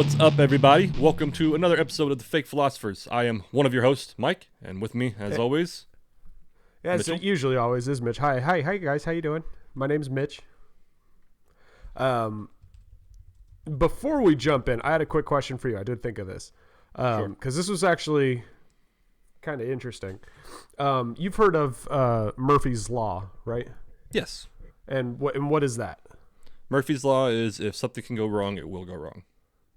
What's up, everybody? Welcome to another episode of The Fake Philosophers. I am one of your hosts, Mike, and with me, as always, yeah, Mitchell. it usually always is Mitch. Hi guys, how you doing? My name's Mitch. Before we jump in, I had a quick question for you. I did think of this because this was actually kind of interesting. You've heard of Murphy's Law, right? Yes. And what is that? Murphy's Law is if something can go wrong, it will go wrong.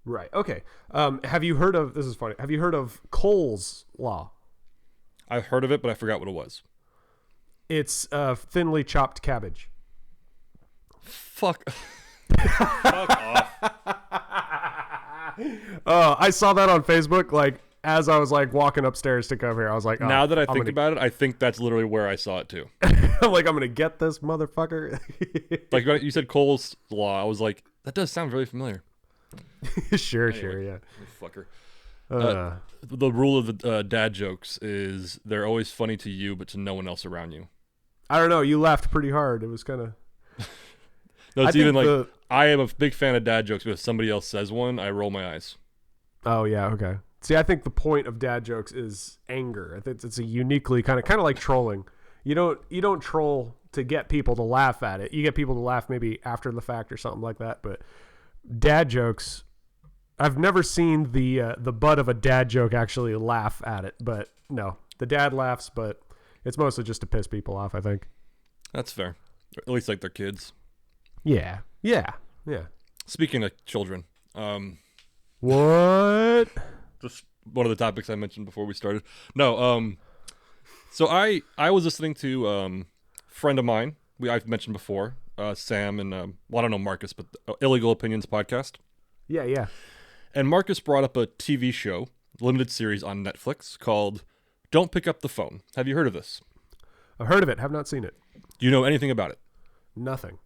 Right. Okay. Have you heard of? This is funny. Have you heard of Cole's Law? I've heard of it, but I forgot what it was. It's thinly chopped cabbage. Fuck. Fuck off. I saw that on Facebook, like, as I was, like, walking upstairs to come here. I was like, now that I think about it, I think that's literally where I saw it, too. I'm like, I'm going to get this motherfucker. Like, you said Cole's Law. I was like, that does sound really familiar. Sure, Anyway, yeah. Fucker. The rule of the dad jokes is they're always funny to you, but to no one else around you. I don't know. You laughed pretty hard. It was kind of... No, it's even like, I am a big fan of dad jokes, but if somebody else says one, I roll my eyes. Oh, yeah, okay. See, I think the point of dad jokes is anger. I think it's a uniquely kind of like trolling. You don't troll to get people to laugh at it. You get people to laugh maybe after the fact or something like that, but dad jokes... I've never seen the butt of a dad joke actually laugh at it, but no, the dad laughs, but it's mostly just to piss people off, I think. That's fair. At least like their kids. Yeah. Speaking of children, What? just one of the topics I mentioned before we started. No, so I was listening to a friend of mine. I've mentioned before, Sam and well, I don't know Marcus, but the Illegal Opinions podcast. Yeah. And Marcus brought up a TV show, limited series on Netflix called Don't Pick Up the Phone. Have you heard of this? I've heard of it. Have not seen it. Do you know anything about it? Nothing.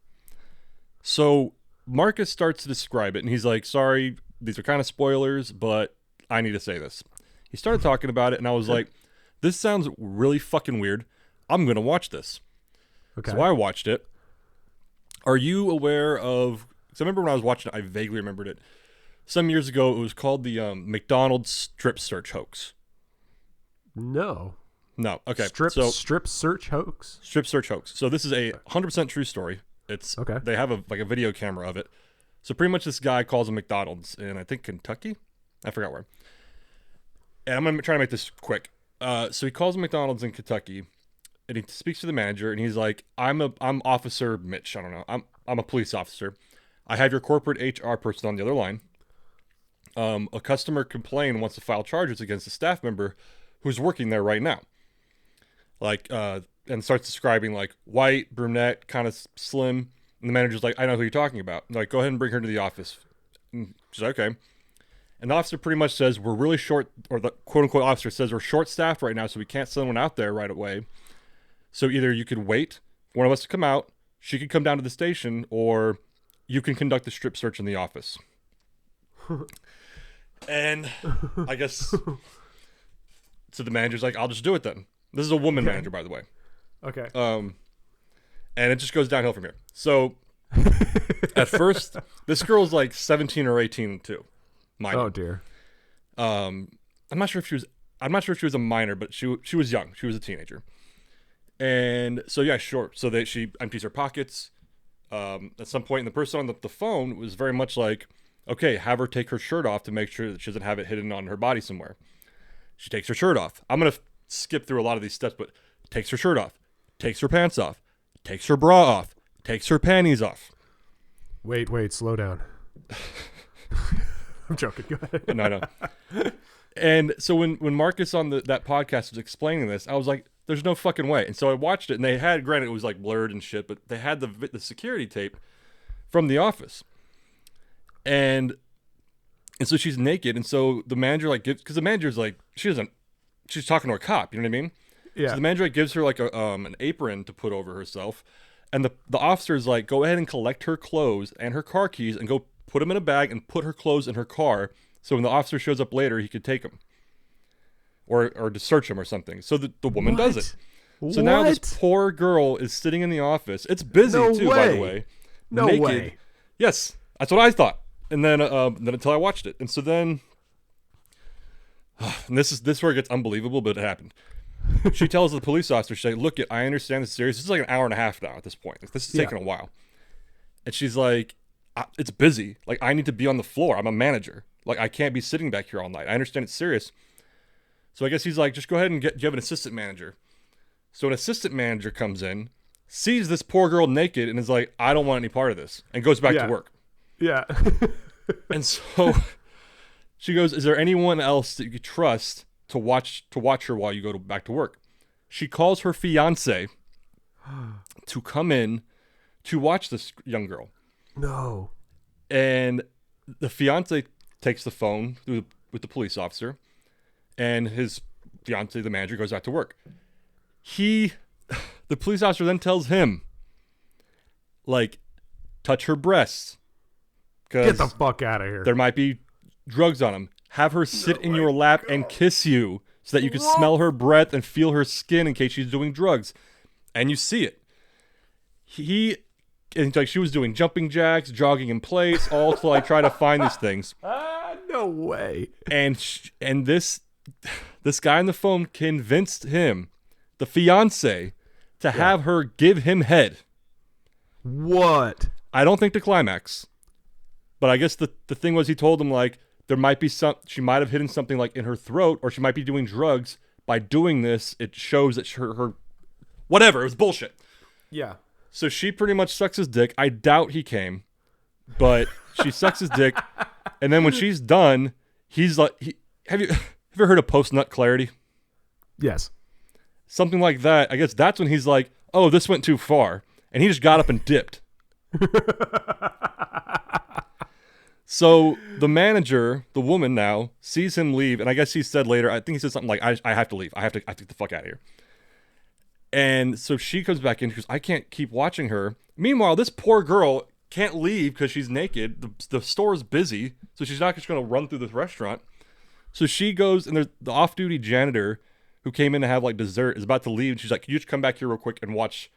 So Marcus starts to describe it, and he's like, sorry, these are kind of spoilers, but I need to say this. He started talking about it, and I was like, this sounds really fucking weird. I'm going to watch this. Okay. So I watched it. Are you aware of... Because I remember when I was watching it, I vaguely remembered it. Some years ago, it was called the McDonald's strip search hoax. No. No, okay. Strip search hoax? Strip search hoax. So this is a 100% true story. It's Okay. They have a video camera of it. So pretty much this guy calls a McDonald's in, I think, Kentucky? I forgot where. And I'm going to try to make this quick. So he calls a McDonald's in Kentucky, and he speaks to the manager, and he's like, I'm Officer Mitch. I don't know. I'm a police officer. I have your corporate HR person on the other line. A customer complained and wants to file charges against a staff member who's working there right now. Like, and starts describing like white, brunette, kind of slim. And the manager's like, I know who you're talking about. And like, go ahead and bring her to the office. And she's like, okay. And the officer pretty much says, we're really short, or the quote unquote officer says, we're short staffed right now, so we can't send one out there right away. So either you could wait for one of us to come out, she could come down to the station, or you can conduct the strip search in the office. And I guess, so the manager's like, I'll just do it then. This is a woman manager, by the way. Okay. And it just goes downhill from here. So at first, this girl's like 17 or 18 too. Oh dear. I'm not sure if she was a minor, but she was young. She was a teenager. And so yeah, sure. So she empties her pockets. At some point, and the person on the phone was very much like, okay, have her take her shirt off to make sure that she doesn't have it hidden on her body somewhere. She takes her shirt off. I'm going to skip through a lot of these steps, but takes her shirt off, takes her pants off, takes her bra off, takes her panties off. Wait, slow down. I'm joking. Go ahead. No, I know. And so when Marcus on that podcast was explaining this, I was like, there's no fucking way. And so I watched it, and they had, granted, it was like blurred and shit, but they had the security tape from The Office. And so she's naked, and so the manager like gives, because the manager's like, she's talking to a cop, you know what I mean? Yeah. So the manager like gives her like an apron to put over herself, and the officer's like, go ahead and collect her clothes and her car keys and go put them in a bag and put her clothes in her car, so when the officer shows up later, he could take them. Or to search him or something. So the woman does it. So now this poor girl is sitting in the office. It's busy too, by the way. No naked. way. Yes, that's what I thought. And then until I watched it. And so then, and this is where it gets unbelievable, but it happened. She tells the police officer, she's like, look, I understand this is serious. This is like an hour and a half now at this point. Like, this is taking a while. And she's like, it's busy. Like, I need to be on the floor. I'm a manager. Like, I can't be sitting back here all night. I understand it's serious. So I guess he's like, just go ahead and do you have an assistant manager? So an assistant manager comes in, sees this poor girl naked, and is like, I don't want any part of this, and goes back to work. Yeah. And so she goes, is there anyone else that you could trust to watch her while you go back to work? She calls her fiance to come in to watch this young girl. No. And the fiance takes the phone with the police officer, and his fiance, the manager, goes back to work. The police officer then tells him, like, touch her breasts. Get the fuck out of here. There might be drugs on them. Have her sit in your lap and kiss you so that you can smell her breath and feel her skin in case she's doing drugs. And you see it. And like, she was doing jumping jacks, jogging in place, all to like try to find these things. No way. And this guy on the phone convinced him, the fiance, to have her give him head. What? I don't think the climax. But I guess the thing was, he told him, like, there might be she might have hidden something like in her throat, or she might be doing drugs. By doing this, it shows that her whatever, it was bullshit. Yeah. So she pretty much sucks his dick. I doubt he came, but she sucks his dick. And then when she's done, he's like, have you ever heard of post-nut clarity? Yes. Something like that. I guess that's when he's like, oh, this went too far. And he just got up and dipped. So the manager, the woman now, sees him leave. And I guess he said later, I think he said something like, I have to leave. I have to get the fuck out of here. And so she comes back in. She goes, I can't keep watching her. Meanwhile, this poor girl can't leave because she's naked. The store is busy. So she's not just going to run through the restaurant. So she goes, and there's the off-duty janitor who came in to have like dessert is about to leave. And she's like, can you just come back here real quick and watch,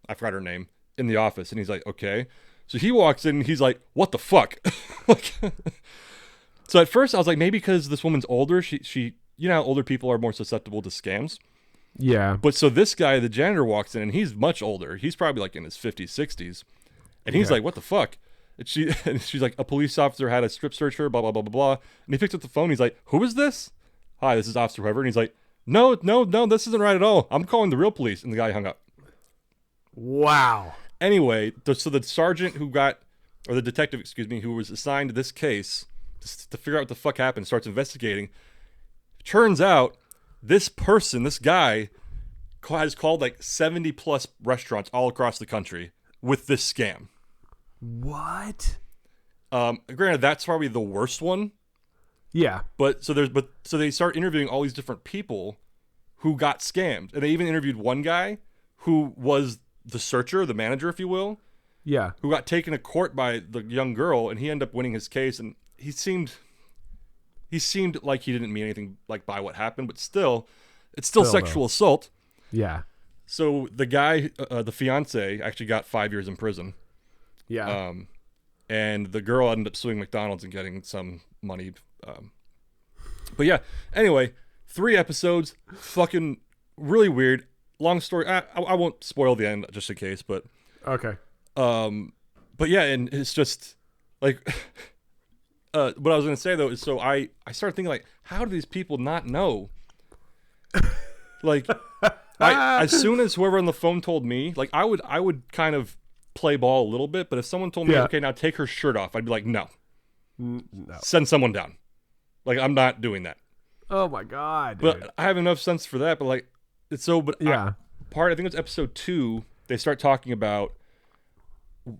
I forgot her name, in the office. And he's like, okay. So he walks in and he's like, what the fuck? So at first I was like, maybe because this woman's older, she you know how older people are more susceptible to scams? Yeah. But so this guy, the janitor, walks in and he's much older. He's probably like in his 50s, 60s. And he's like, what the fuck? And she's like, a police officer had a strip search her, blah, blah, blah, blah, blah. And he picks up the phone. He's like, who is this? Hi, this is Officer whoever. And he's like, no, this isn't right at all. I'm calling the real police. And the guy hung up. Wow. Anyway, so the sergeant or the detective, who was assigned to this case to figure out what the fuck happened, starts investigating. Turns out this guy has called like 70 plus restaurants all across the country with this scam. What? Granted, that's probably the worst one. Yeah. So they start interviewing all these different people who got scammed. And they even interviewed one guy who was the searcher, the manager, if you will. Yeah. Who got taken to court by the young girl, and he ended up winning his case. And he seemed like he didn't mean anything like by what happened, but still, it's still sexual assault. Yeah. So the guy, the fiance, actually got 5 years in prison. Yeah. And the girl ended up suing McDonald's and getting some money. But yeah, anyway, 3 episodes, fucking really weird. Long story. I won't spoil the end just in case, but okay. But yeah, and it's just like, what I was gonna say though is, so I started thinking, like, how do these people not know? Like, as soon as whoever on the phone told me, like, I would kind of play ball a little bit, but if someone told me, okay, now take her shirt off, I'd be like, no. Send someone down. Like, I'm not doing that. Oh my god, dude. But I have enough sense for that. But like, it's so. But yeah, I think it's episode 2. They start talking about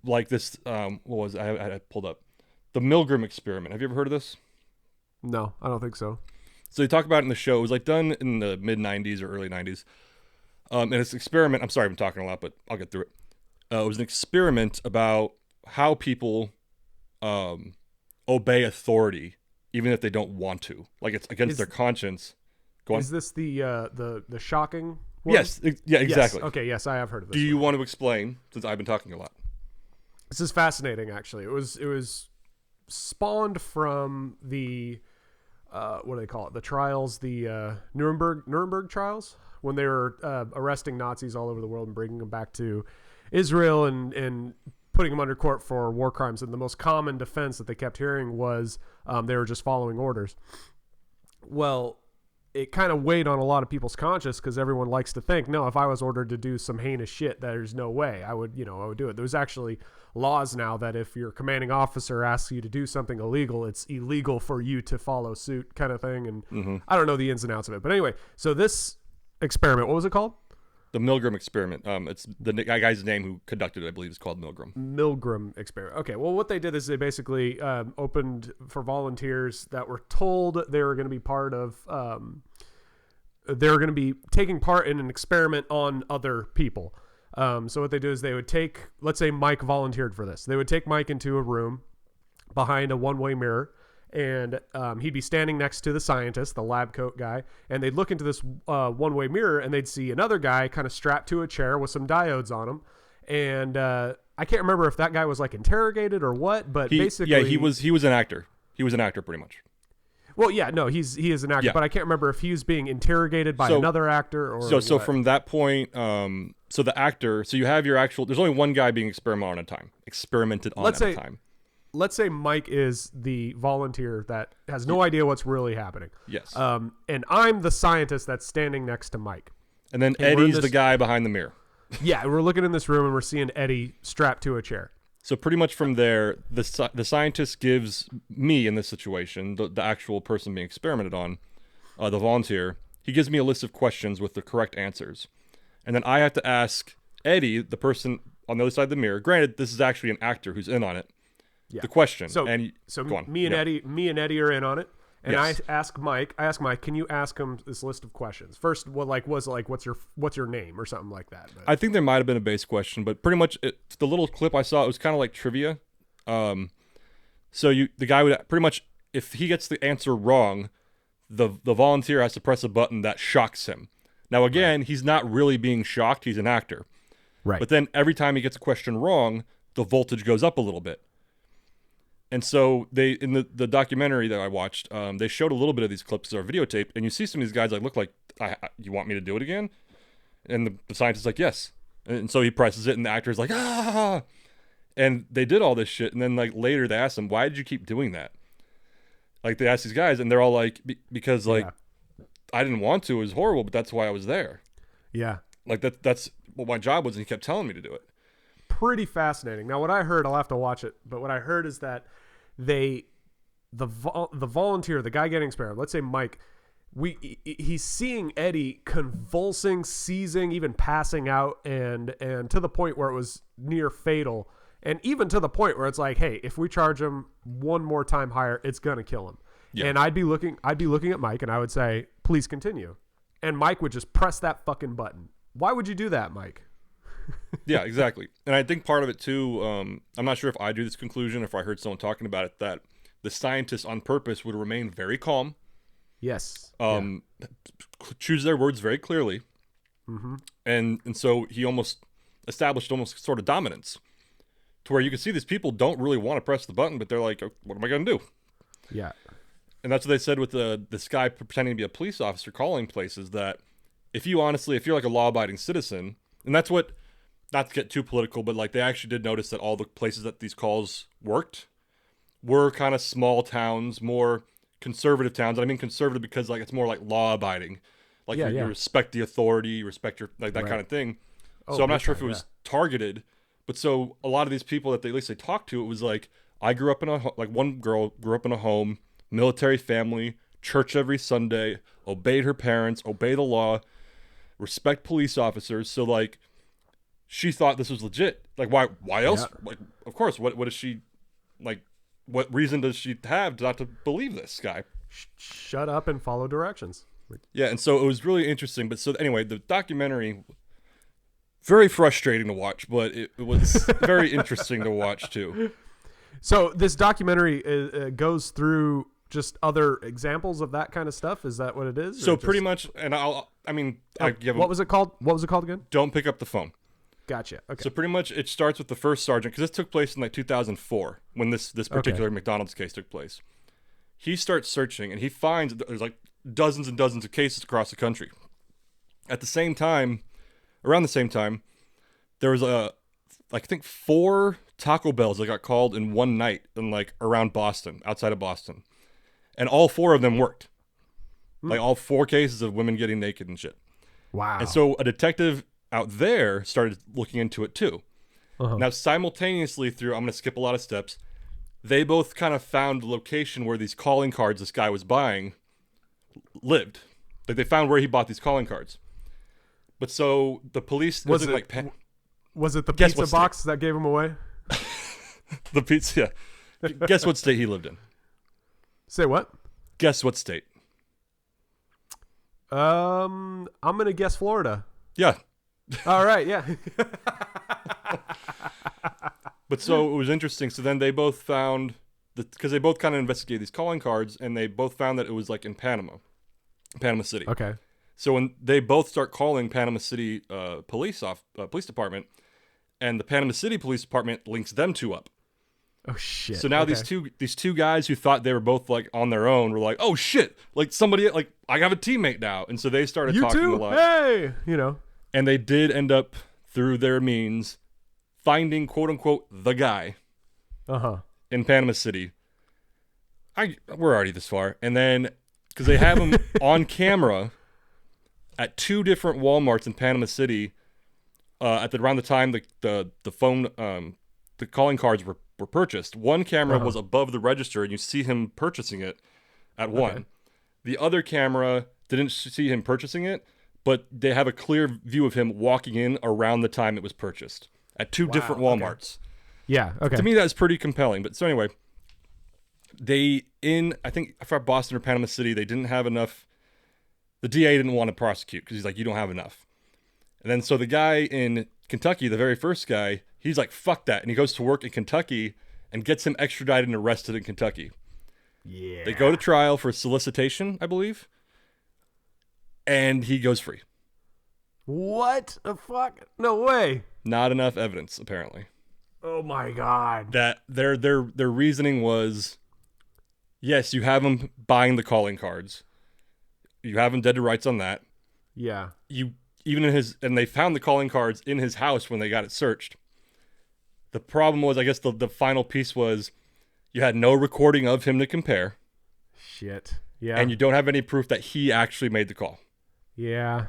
like this. What was it? I had pulled up the Milgram experiment. Have you ever heard of this? No, I don't think so. So they talk about it in the show. It was like done in the mid 90s or early 90s. And it's an experiment. I'm sorry, I'm talking a lot, but I'll get through it. It was an experiment about how people obey authority, even if they don't want to. Like, it's against their conscience. Go on. Is this the shocking one? Yes. Yeah, exactly. Yes. Okay, yes, I have heard of this. Do you want to explain, since I've been talking a lot? This is fascinating, actually. It was spawned from the what do they call it? The trials, the Nuremberg trials, when they were arresting Nazis all over the world and bringing them back to Israel and putting them under court for war crimes. And the most common defense that they kept hearing was they were just following orders. Well, it kind of weighed on a lot of people's conscience because everyone likes to think, no, if I was ordered to do some heinous shit, there's no way I would do it. There's actually laws now that if your commanding officer asks you to do something illegal, it's illegal for you to follow suit, kind of thing. And I don't know the ins and outs of it, but anyway, so this experiment, what was it called? The Milgram experiment. It's the guy's name who conducted it, I believe, is called Milgram. Milgram experiment. Okay, well, what they did is they basically opened for volunteers that were told they were going to be part of. They were going to be taking part in an experiment on other people. So what they do is they would take, let's say Mike volunteered for this. They would take Mike into a room behind a one-way mirror, and he'd be standing next to the scientist, the lab coat guy, and they'd look into this one-way mirror, and they'd see another guy kind of strapped to a chair with some diodes on him. And I can't remember if that guy was like interrogated or what, but basically, he was an actor. He was an actor, pretty much. Well, yeah, no, he is an actor, but I can't remember if he was being interrogated by another actor or. So from that point, so the actor, so you have your actual. There's only one guy being experimented on at a time. Let's say Mike is the volunteer that has no idea what's really happening. Yes. And I'm the scientist that's standing next to Mike. And then Eddie's the guy behind the mirror. Yeah, we're looking in this room and we're seeing Eddie strapped to a chair. So pretty much from there, the scientist gives me, in this situation, the actual person being experimented on, the volunteer, he gives me a list of questions with the correct answers. And then I have to ask Eddie, the person on the other side of the mirror, granted, this is actually an actor who's in on it, the question. So go on. me and Eddie are in on it. And Yes. I ask Mike, can you ask him this list of questions? First, what's your name or something like that? But. I think there might have been a base question, but pretty much the little clip I saw, it was kind of like trivia. So the guy would pretty much, if he gets the answer wrong, the volunteer has to press a button that shocks him. Now, again, he's not really being shocked. He's an actor. Right. But then every time he gets a question wrong, the voltage goes up a little bit. And so they, in the documentary that I watched, they showed a little bit of these clips that are videotaped, and you see some of these guys like look like, you want me to do it again? And the scientist's like, yes. And so he presses it, and the actor's like, ah. And they did all this shit, and then like later they asked him, why did you keep doing that? Like they asked these guys, and they're all like, because like I didn't want to. It was horrible, but that's why I was there. Yeah. Like that's what my job was, and he kept telling me to do it. Pretty fascinating. Now, what I heard, I'll have to watch it, but what I heard is that the volunteer, the guy getting experimented, let's say Mike, he's seeing Eddie convulsing, seizing, even passing out, and to the point where it was near fatal, and even to the point where it's like, hey, if we charge him one more time higher, it's gonna kill him. Yeah. And I'd be looking at Mike, and I would say, please continue, and Mike would just press that fucking button. Why would you do that, Mike? Yeah, exactly. And I think part of it too, I'm not sure if I drew this conclusion or if I heard someone talking about it, that the scientists on purpose would remain very calm. Yes. Choose their words very clearly. Mm-hmm. And so he established sort of dominance to where you can see these people don't really want to press the button, but they're like, oh, what am I going to do? Yeah. And that's what they said with this guy pretending to be a police officer calling places, that if you're like a law-abiding citizen, and that's what, not to get too political, but like they actually did notice that all the places that these calls worked were kind of small towns, more conservative towns. And I mean conservative because like it's more like law-abiding, like you respect the authority, you respect your like that kind of thing. So I'm not sure if it was targeted, but so a lot of these people that at least they talked to, it was like, I grew up in one girl grew up in a home, military family, church every Sunday, obeyed her parents, obey the law, respect police officers. So like, she thought this was legit. Like, why else? Yeah. Like, of course. What is she, like, what reason does she have not to believe this guy? Shut up and follow directions. Yeah, and so it was really interesting. But so anyway, the documentary, very frustrating to watch, but it was very interesting to watch too. So this documentary goes through just other examples of that kind of stuff. Is that what it is? So pretty much, and what was it called? What was it called again? Don't Pick Up the Phone. Gotcha. Okay. So pretty much it starts with the first sergeant, because this took place in like 2004 when this particular McDonald's case took place. He starts searching and he finds that there's like dozens and dozens of cases across the country. At the same time, around the same time, there was I think 4 Taco Bells that got called in one night in like around Boston, outside of Boston. And all 4 of them worked. Like all 4 cases of women getting naked and shit. Wow. And so a detective out there started looking into it too. Now simultaneously through, I'm going to skip a lot of steps, they both kind of found the location where these calling cards this guy was buying lived. Like they found where he bought these calling cards. But so the police was it the pizza box that gave him away? The pizza, yeah. Guess what state he lived in? Say what? Guess what state? I'm gonna guess Florida. Yeah. All right, yeah. But so it was interesting. So then they both found because they both kind of investigated these calling cards, and they both found that it was like in Panama City. Okay. So when they both start calling Panama City police department, and the Panama City Police Department links them 2 up. Oh shit. So now these two guys who thought they were both like on their own were like, oh shit, like somebody, like I have a teammate now, and so they started talking a lot. Hey, And they did end up through their means finding quote unquote the guy. In Panama City. We're already this far, and then because they have him on camera at 2 different Walmarts in Panama City, around the time the phone the calling cards were purchased. One camera was above the register, and you see him purchasing it at one. The other camera didn't see him purchasing it, but they have a clear view of him walking in around the time it was purchased at 2 different Walmarts. Okay. Yeah. Okay. To me, that's pretty compelling. But so anyway, I think for Boston or Panama City, they didn't have enough. The DA didn't want to prosecute because he's like, you don't have enough. And then so the guy in Kentucky, the very first guy, he's like, fuck that. And he goes to work in Kentucky and gets him extradited and arrested in Kentucky. Yeah. They go to trial for solicitation, I believe. And he goes free. What the fuck? No way. Not enough evidence, apparently. Oh my god. That their reasoning was, yes, you have him buying the calling cards. You have him dead to rights on that. Yeah. And they found the calling cards in his house when they got it searched. The problem was, I guess the final piece was, you had no recording of him to compare. Shit. Yeah. And you don't have any proof that he actually made the call. Yeah.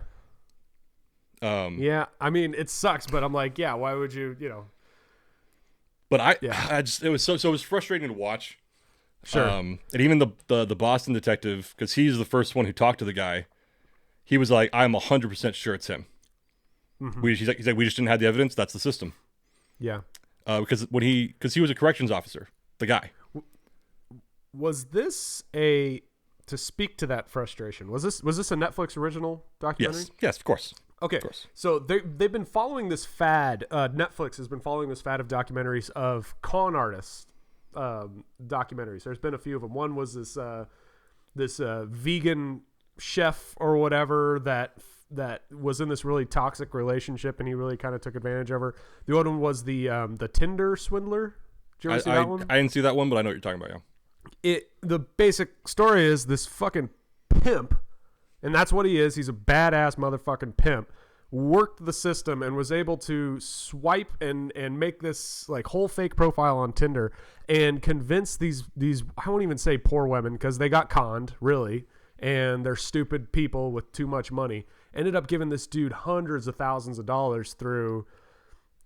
Yeah. I mean, it sucks, but I'm like, yeah, why would you, But it was so it was frustrating to watch. Sure. And even the Boston detective, because he's the first one who talked to the guy, he was like, I'm 100% sure it's him. Mm-hmm. He's like, we just didn't have the evidence. That's the system. Yeah. Because he was a corrections officer, the guy. Was this to speak to that frustration? Was this a Netflix original documentary? Yes, of course. Okay, of course. So they've been following this fad. Netflix has been following this fad of documentaries of con artists documentaries. There's been a few of them. One was this vegan chef or whatever that was in this really toxic relationship, and he really kind of took advantage of her. The other one was the Tinder swindler. Did you ever see that one? I didn't see that one, but I know what you're talking about. Yeah. The basic story is this fucking pimp, and that's what he is. He's a badass motherfucking pimp. Worked the system and was able to swipe and make this like whole fake profile on Tinder and convince these I won't even say poor women, because they got conned really, and they're stupid people with too much money. Ended up giving this dude hundreds of thousands of dollars through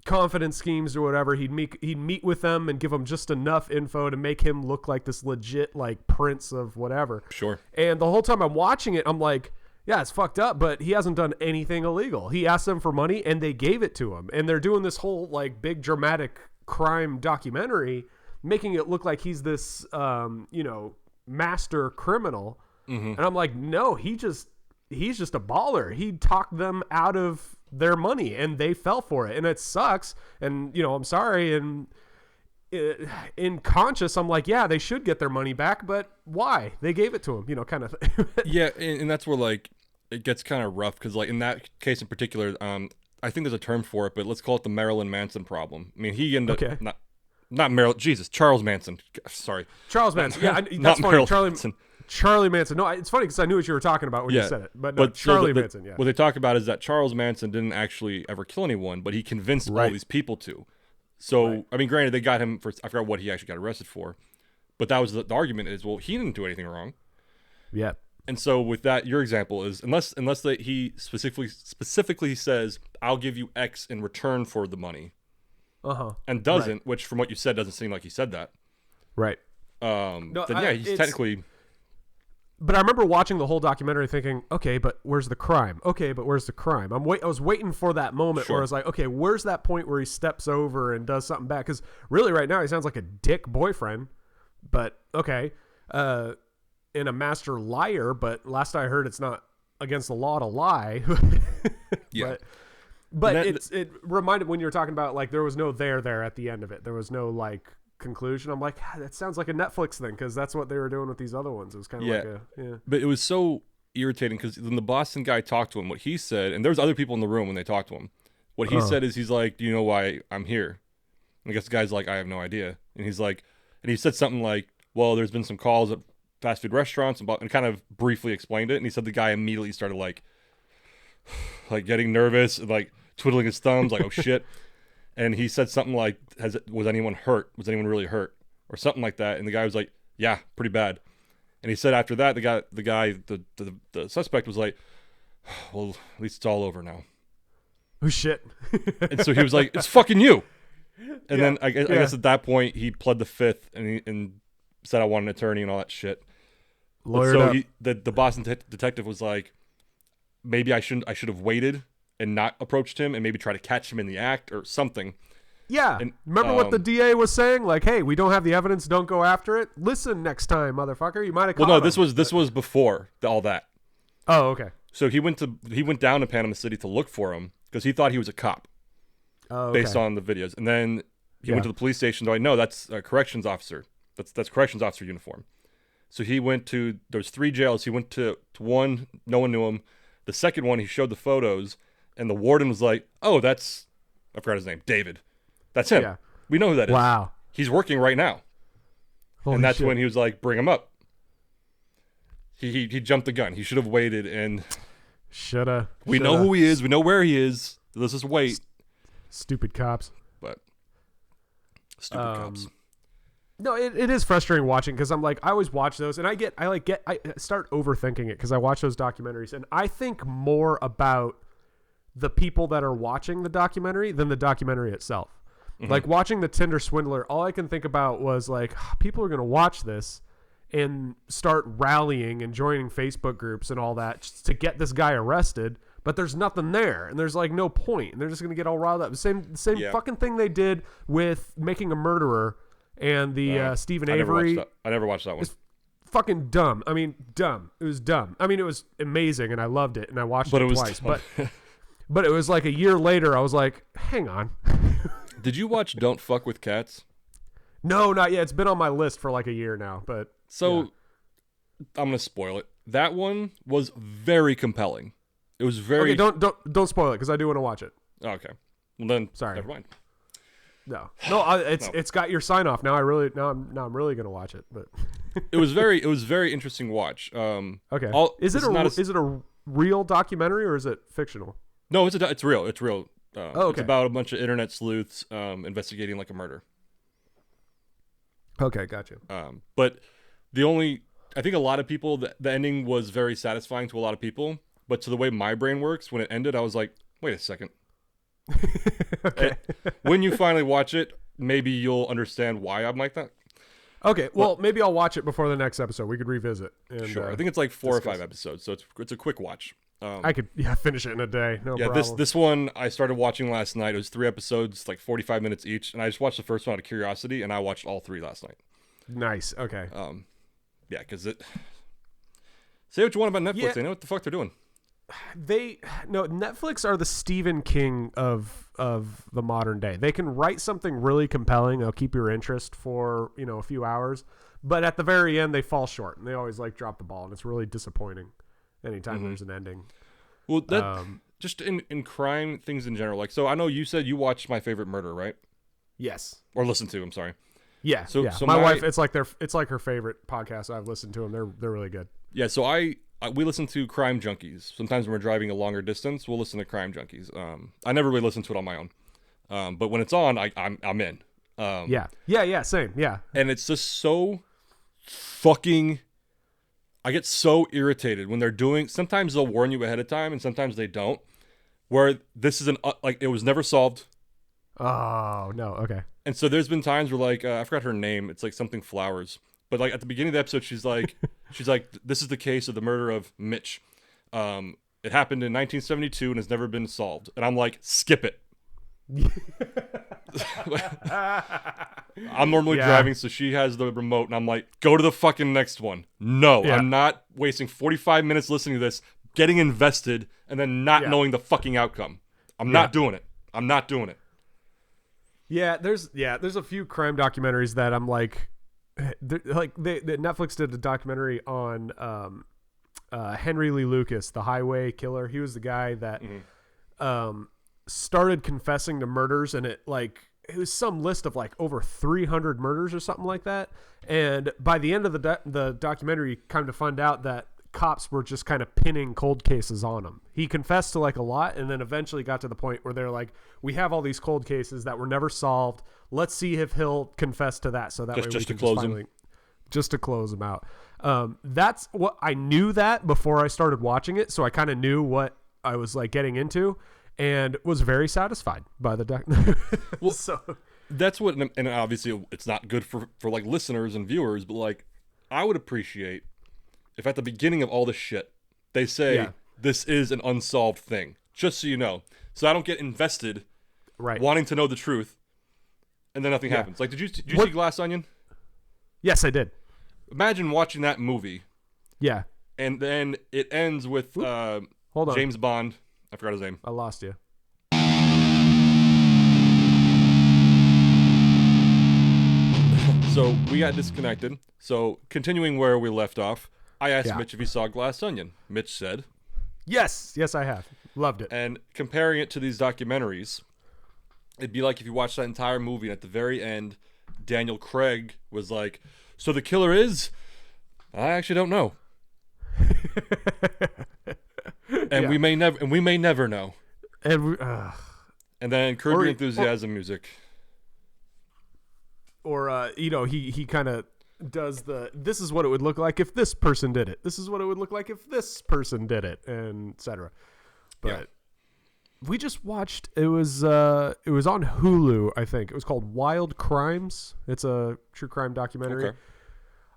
confidence schemes or whatever. He'd meet with them and give them just enough info to make him look like this legit like prince of whatever. Sure. And the whole time I'm watching it, I'm like, yeah, it's fucked up, but he hasn't done anything illegal. He asked them for money and they gave it to him. And they're doing this whole like big dramatic crime documentary, making it look like he's this master criminal. Mm-hmm. And I'm like, no, he's just a baller. He talked them out of their money and they fell for it. And it sucks. And, I'm sorry. And in conscious, I'm like, yeah, they should get their money back, but why? They gave it to him, kind of thing. Yeah. And that's where like it gets kind of rough. Cause like in that case in particular, I think there's a term for it, but let's call it the Marilyn Manson problem. I mean, he ended Okay. up not Marilyn. Jesus, Charles Manson. Sorry, Charles Manson. Yeah, that's not funny. Marilyn Charlie Manson. Charlie Manson. No, it's funny because I knew what you were talking about when you said it. But, no, Charlie Manson, yeah. What they talk about is that Charles Manson didn't actually ever kill anyone, but he convinced all these people to. So, I mean, granted, they got him for, I forgot what he actually got arrested for. But that was the argument is, well, he didn't do anything wrong. Yeah. And so with that, your example is, unless he specifically says, I'll give you X in return for the money. And doesn't, which from what you said, doesn't seem like he said that. Right. Then yeah, he's technically... But I remember watching the whole documentary thinking, okay, but where's the crime? Okay, but where's the crime? I was waiting for that moment where I was like, okay, where's that point where he steps over and does something bad? Because really right now he sounds like a dick boyfriend, but okay. And a master liar, but last I heard it's not against the law to lie. Yeah. But it reminded when you were talking about like there was no there at the end of it. There was no like conclusion. I'm like, that sounds like a Netflix thing because that's what they were doing with these other ones. It was kind of like But it was so irritating because when the Boston guy talked to him, what he said, and there was other people in the room when they talked to him. What he said is, he's like, "Do you know why I'm here?" And I guess the guy's like, "I have no idea." And he's like, and he said something like, "Well, there's been some calls at fast food restaurants," and kind of briefly explained it. And he said the guy immediately started like getting nervous, and like twiddling his thumbs, like, "Oh shit." And he said something like, was anyone hurt? Was anyone really hurt? Or something like that. And the guy was like, yeah, pretty bad. And he said after that, the suspect was like, well, at least it's all over now. Oh, shit. And so he was like, it's fucking you. And then I guess at that point, he pled the fifth and said, I want an attorney and all that shit. So the Boston detective was like, maybe I should have waited and not approached him and maybe try to catch him in the act or something. Yeah. And, remember what the DA was saying? Like, hey, we don't have the evidence. Don't go after it. Listen next time, motherfucker. You might have caught him. This was before all that. Oh, okay. So he went down to Panama City to look for him because he thought he was a cop based on the videos. And then he went to the police station. Like, no, that's a corrections officer. That's corrections officer uniform. So he went to, there's 3 jails. He went to one, no one knew him. The second one, he showed the photos. And the warden was like, oh, I forgot his name, David. That's him. Yeah. We know who that is. Wow. He's working right now. Holy and that's shit. when he was like, bring him up. He jumped the gun. He should have waited and... We know who he is. We know where he is. Let's just wait. Stupid cops. But stupid cops. No, it is frustrating watching because I'm like, I always watch those and I start overthinking it because I watch those documentaries and I think more about the people that are watching the documentary than the documentary itself. Mm-hmm. Like watching the Tinder swindler, all I can think about was like, people are going to watch this and start rallying and joining Facebook groups and all that just to get this guy arrested. But there's nothing there, and there's like no point, and they're just gonna get all riled up. Same fucking thing they did with Making a Murderer and the Stephen Avery. I never watched that one. It's fucking dumb. I mean, dumb. It was dumb. I mean, it was amazing, and I loved it, and I watched it twice. But it was like a year later. I was like, hang on. Did you watch Don't Fuck with Cats? No, not yet. It's been on my list for like a year now. But I'm gonna spoil it. That one was very compelling. It was very. Okay, don't spoil it because I do want to watch it. Okay, well then, sorry. Never mind. No, it's got your sign off now. I'm really gonna watch it. But it was very interesting watch. Okay, is it a real documentary or is it fictional? No, it's real. It's real. Okay. It's about a bunch of internet sleuths investigating like a murder. Okay, gotcha. But I think a lot of people, the ending was very satisfying to a lot of people. But to the way my brain works, when it ended, I was like, wait a second. Okay. When you finally watch it, maybe you'll understand why I'm like that. Okay, well, maybe I'll watch it before the next episode. We could revisit. And, sure. I think it's like 4 or 5 episodes, so it's a quick watch. I could finish it in a day. No problem. This one I started watching last night. It was 3 episodes, like 45 minutes each, and I just watched the first one out of curiosity, and I watched all 3 last night. Nice. Okay. Yeah, because say what you want about Netflix. They know what the fuck they're doing. Netflix are the Stephen King of the modern day. They can write something really compelling. They'll keep your interest for a few hours, but at the very end they fall short and they always like drop the ball, and it's really disappointing anytime there's an ending. Well, just in crime things in general. Like, so I know you said you watched My Favorite Murder, right? Yes. Or listened to, I'm sorry. Yeah. So my wife, it's like her favorite podcast. I've listened to them. They're really good. Yeah. So we listen to Crime Junkies. Sometimes when we're driving a longer distance, we'll listen to Crime Junkies. I never really listen to it on my own. But when it's on, I'm in. Yeah. Same. Yeah. And it's just so fucking. I get so irritated when they're doing. Sometimes they'll warn you ahead of time, and sometimes they don't. Where this is it was never solved. Oh no. Okay. And so there's been times where like I forgot her name. It's like something Flowers. But like at the beginning of the episode, she's like, this is the case of the murder of Mitch. It happened in 1972 and has never been solved. And I'm like, skip it. I'm normally driving, so she has the remote, and I'm like, go to the fucking next one. No, I'm not wasting 45 minutes listening to this, getting invested, and then not knowing the fucking outcome. I'm not doing it. I'm not doing it. Yeah, there's a few crime documentaries that I'm like Netflix did a documentary on Henry Lee Lucas, the highway killer. He was the guy that started confessing to murders, and it was some list of like over 300 murders or something like that. And by the end of the documentary, come to find out that cops were just kind of pinning cold cases on him. He confessed to like a lot, and then eventually got to the point where they're like, we have all these cold cases that were never solved. Let's see if he'll confess to that, so that way we can just to close him out. That's what I knew that before I started watching it, so I kind of knew what I was like getting into, and was very satisfied by the doc. Well, so that's what, and obviously it's not good for like listeners and viewers, but like I would appreciate if at the beginning of all this shit they say this is an unsolved thing, just so you know, so I don't get invested, wanting to know the truth, and then nothing happens. Like, did you see Glass Onion? Yes, I did. Imagine watching that movie. Yeah. And then it ends with Hold on. James Bond. I forgot his name. I lost you. So we got disconnected. So continuing where we left off, I asked Mitch if he saw Glass Onion. Mitch said, yes, I have. Loved it. And comparing it to these documentaries, it'd be like if you watched that entire movie and at the very end, Daniel Craig was like, so the killer is? I actually don't know. And we may never know. And then Curb Your Enthusiasm music. Or he kind of does this is what it would look like if this person did it. This is what it would look like if this person did it, and etc. But we just watched, it was on Hulu, I think. It was called Wild Crimes. It's a true crime documentary.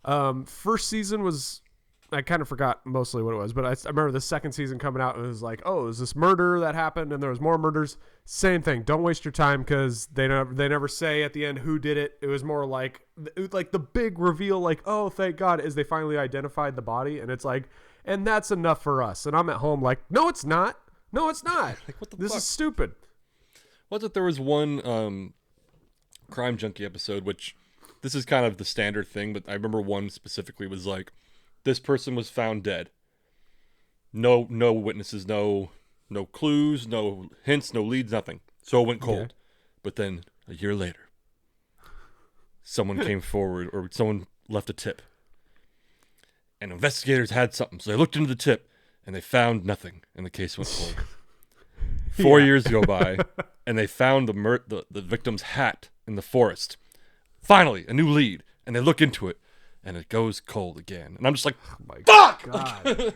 Okay. First season was, I kind of forgot mostly what it was, but I remember the second season coming out, and it was like, oh, it was this murder that happened, and there was more murders. Same thing. Don't waste your time, because they never say at the end who did it. It was more like the big reveal, like, oh, thank God, is they finally identified the body, and it's like, and that's enough for us. And I'm at home like, no, it's not. No, it's not. Like, what the fuck? This is stupid. Was it there was one Crime Junkie episode, which this is kind of the standard thing, but I remember one specifically was like, this person was found dead. No witnesses, no clues, no hints, no leads, nothing. So it went cold. Okay. But then a year later, someone came forward, or someone left a tip. And investigators had something, so they looked into the tip, and they found nothing, and the case went cold. 4 years go by, and they found the victim's hat in the forest. Finally, a new lead, and they look into it, and it goes cold again. And I'm just like, oh my fuck! God.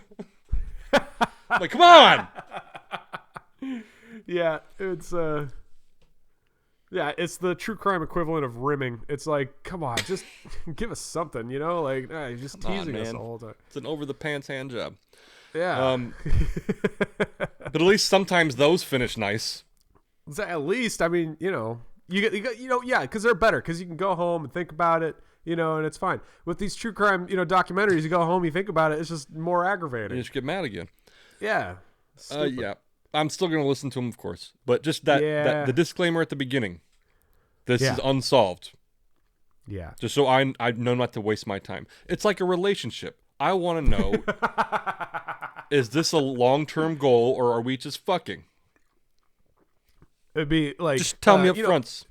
Like, come on! Yeah, it's the true crime equivalent of rimming. It's like, come on, just give us something, like, you're just teasing us the whole time. It's an over-the-pants hand job. Yeah. But at least sometimes those finish nice. At least, I mean, you get, because they're better, because you can go home and think about it, and it's fine. With these true crime, documentaries, you go home, you think about it, it's just more aggravating. You just get mad again. Yeah. Yeah. I'm still going to listen to them, of course. But just that the disclaimer at the beginning. This is unsolved. Yeah. Just so I know not to waste my time. It's like a relationship. I want to know Is this a long-term goal, or are we just fucking? It'd be like, Just tell me up front.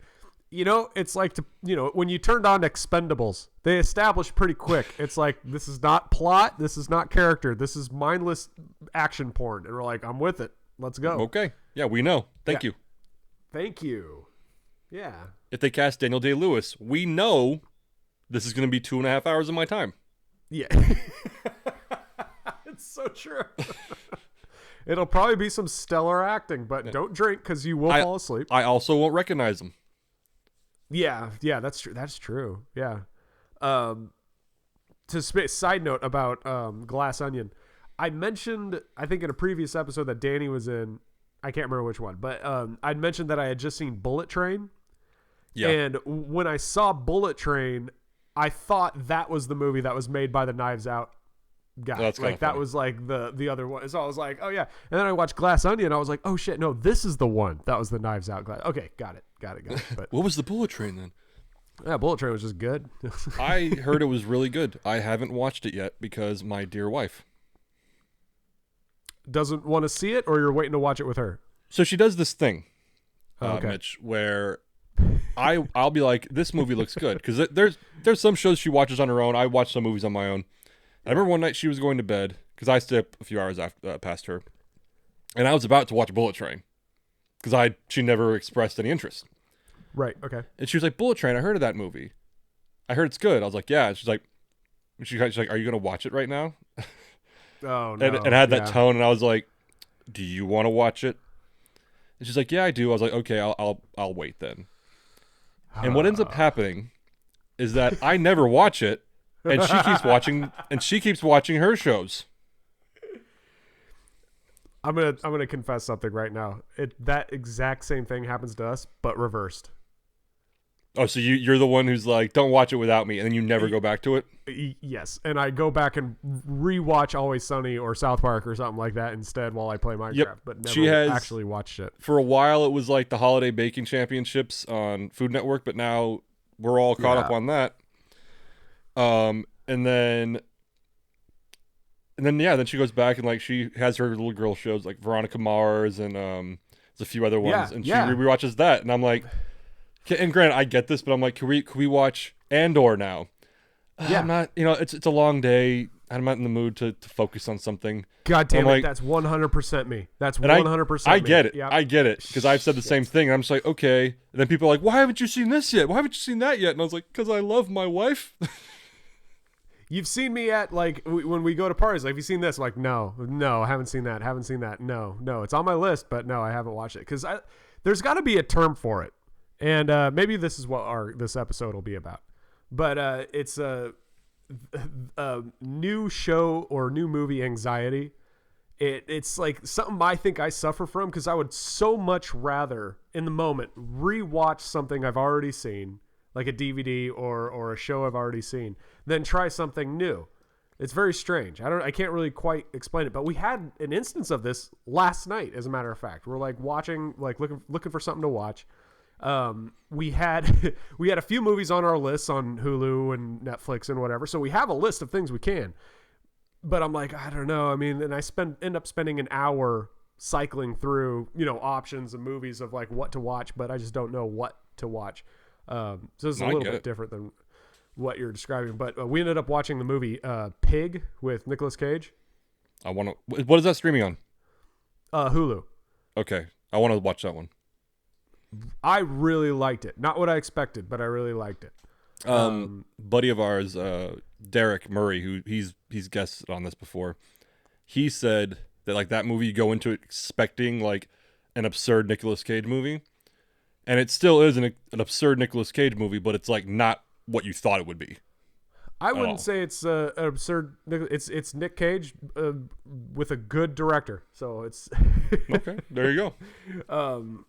It's like, when you turned on Expendables, they established pretty quick. It's like, this is not plot. This is not character. This is mindless action porn. And we're like, I'm with it. Let's go. Okay. Yeah, we know. Thank you. Thank you. Yeah. If they cast Daniel Day-Lewis, we know this is going to be 2.5 hours of my time. Yeah. It's so true. It'll probably be some stellar acting, but don't drink because you will fall asleep. I also won't recognize them. Yeah, that's true. That's true. Yeah. Side note about Glass Onion, I mentioned, I think in a previous episode that Danny was in, I can't remember which one, but I'd mentioned that I had just seen Bullet Train. Yeah. And when I saw Bullet Train, I thought that was the movie that was made by the Knives Out guy. That's like that was like the other one. So I was like, oh yeah. And then I watched Glass Onion. I was like, oh shit, no, this is the one that was the Knives Out Glass. Okay, got it. But what was the Bullet Train then? Yeah, Bullet Train was just good. I heard it was really good. I haven't watched it yet because my dear wife doesn't want to see it, or you're waiting to watch it with her. So she does this thing, Mitch, where I'll be like, this movie looks good, because there's some shows she watches on her own. I watch some movies on my own. I remember one night she was going to bed, because I stay up a few hours past her, and I was about to watch Bullet Train because she never expressed any interest. Right. Okay. And she was like, Bullet Train, I heard of that movie. I heard it's good. I was like, yeah. And she's like, are you gonna watch it right now? Oh no. And had that tone, and I was like, do you want to watch it? And she's like, yeah, I do. I was like, okay, I'll wait then. And what ends up happening is that I never watch it, and she keeps watching her shows. I'm gonna confess something right now. That exact same thing happens to us, but reversed. Oh, so you're the one who's like, don't watch it without me, and then you never go back to it? Yes, and I go back and rewatch Always Sunny or South Park or something like that instead while I play Minecraft, but never actually watched it. For a while, it was like the Holiday Baking Championships on Food Network, but now we're all caught up on that. And then she goes back and like she has her little girl shows like Veronica Mars and there's a few other ones, and she rewatches that, and I'm like, and granted, I get this, but I'm like, can we watch Andor now? Yeah, I'm not. It's a long day. I'm not in the mood to focus on something. God damn it, that's 100% me. That's 100%. I get it. Yep. I get it because I've said the same thing. And I'm just like, okay. And then people are like, why haven't you seen this yet? Why haven't you seen that yet? And I was like, because I love my wife. You've seen me at like when we go to parties. Like, have you seen this? I'm like, no, I haven't seen that. No, it's on my list, but no, I haven't watched it because there's got to be a term for it. And maybe this is what this episode will be about. But it's a new show or new movie anxiety. It's like something I think I suffer from because I would so much rather, in the moment, rewatch something I've already seen, like a DVD or a show I've already seen, than try something new. It's very strange. I can't really quite explain it, but we had an instance of this last night, as a matter of fact. We're like watching, like looking for something to watch. We had a few movies on our lists on Hulu and Netflix and whatever, so we have a list of things we can. But I'm like, I don't know. I mean, and I end up spending an hour cycling through, options and movies of like what to watch, but I just don't know what to watch. So it's a little bit different than what you're describing. But we ended up watching the movie Pig with Nicolas Cage. What is that streaming on? Hulu. Okay, I want to watch that one. I really liked it. Not what I expected, but I really liked it. Buddy of ours, Derek Murray, who he's guested on this before, he said that like that movie, you go into it expecting like an absurd Nicolas Cage movie, and it still is an absurd Nicolas Cage movie, but it's like not what you thought it would be. I wouldn't say it's an absurd. It's Nick Cage with a good director, so it's okay. There you go.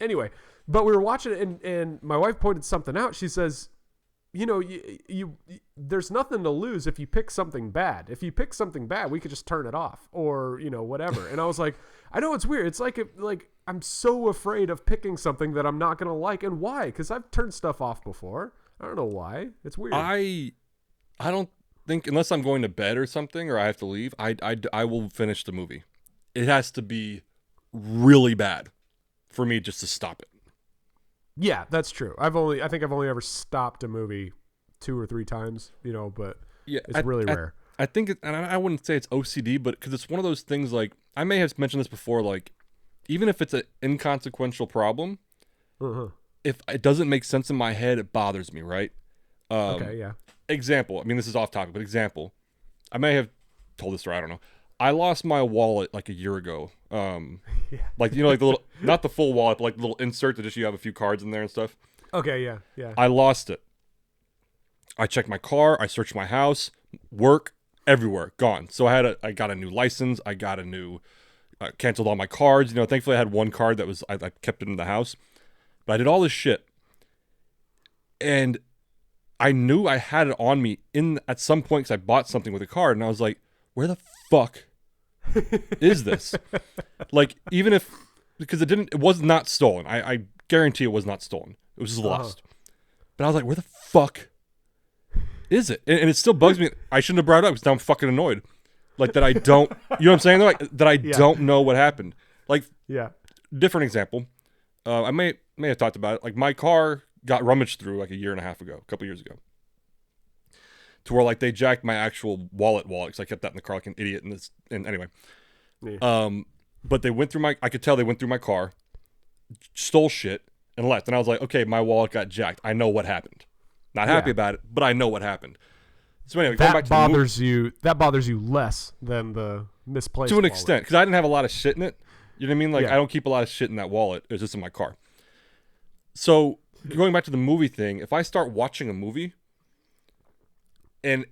Anyway, but we were watching it, and my wife pointed something out. She says, you there's nothing to lose if you pick something bad. If you pick something bad, we could just turn it off or, whatever. And I was like, I know it's weird. It's like I'm so afraid of picking something that I'm not going to like. And why? Because I've turned stuff off before. I don't know why. It's weird. I don't think unless I'm going to bed or something or I have to leave, I will finish the movie. It has to be really bad for me just to stop it. Yeah, that's true. I think I've only ever stopped a movie 2 or 3 times, but Yeah, it's really rare. I think, and I wouldn't say it's OCD, but because it's one of those things like, I may have mentioned this before, like, even if it's an inconsequential problem, if it doesn't make sense in my head, it bothers me, right? Okay, yeah. Example, I mean, this is off topic, but example, I may have told this story, I don't know. I lost my wallet like a year ago. Like, like the little, not the full wallet, but like the little insert that just you have a few cards in there and stuff. Okay, yeah, yeah. I lost it. I checked my car, I searched my house, work, everywhere, gone. So I got a new license, I got a new, canceled all my cards. Thankfully I had one card that was, I kept it in the house. But I did all this shit. And I knew I had it on me at some point because I bought something with a card. And I was like, where the fuck is this? Like, even if, because it was not stolen. I guarantee it was not stolen. It was just lost. But I was like, where the fuck is it? And it still bugs me. I shouldn't have brought it up because now I'm fucking annoyed. Like, that I don't, you know what I'm saying? Like, that I don't know what happened. Like, different example. I may have talked about it. Like, my car got rummaged through like a year and a half ago, a couple years ago. To where, like, they jacked my actual wallet because I kept that in the car like an idiot. And anyway. Yeah. But they went through I could tell they went through my car, stole shit, and left. And I was like, okay, my wallet got jacked. I know what happened. Not happy about it, but I know what happened. So anyway, that bothers you. That bothers you less than the misplaced to an extent, because I didn't have a lot of shit in it. You know what I mean? Like, I don't keep a lot of shit in that wallet. It was just in my car. So going back to the movie thing, if I start watching a movie and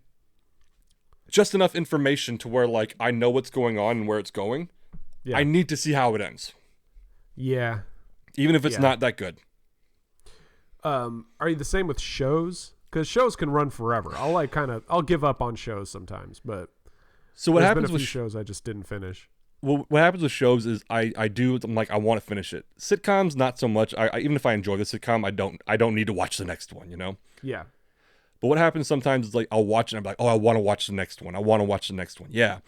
just enough information to where, like, I know what's going on and where it's going, I need to see how it ends. Yeah. Even if it's not that good. Are you the same with shows? Because shows can run forever. I'll give up on shows sometimes, but so what happens been a with few shows I just didn't finish. Well, what happens with shows is I'm like, I want to finish it. Sitcoms, not so much. I even if I enjoy the sitcom, I don't need to watch the next one, Yeah. But what happens sometimes is, like, I'll watch it and I'm like, oh, I want to watch the next one. I want to watch the next one. Yeah.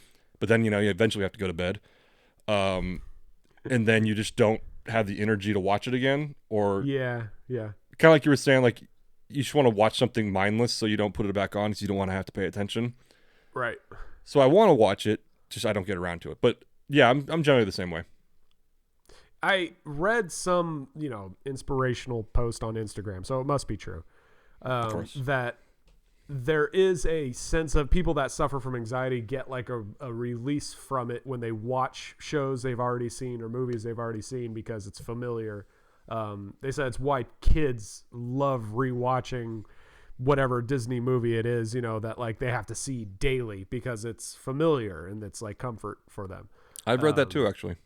But then, you eventually have to go to bed. And then you just don't have the energy to watch it again. Or yeah. Kind of like you were saying, like, you just want to watch something mindless so you don't put it back on because you don't want to have to pay attention. Right. So I want to watch it, just I don't get around to it. But yeah, I'm generally the same way. I read some, inspirational post on Instagram, so it must be true. Of course. That there is a sense of people that suffer from anxiety get like a release from it when they watch shows they've already seen or movies they've already seen because it's familiar. They said it's why kids love rewatching whatever Disney movie it is, that like they have to see daily because it's familiar and it's like comfort for them. I've read that too, actually.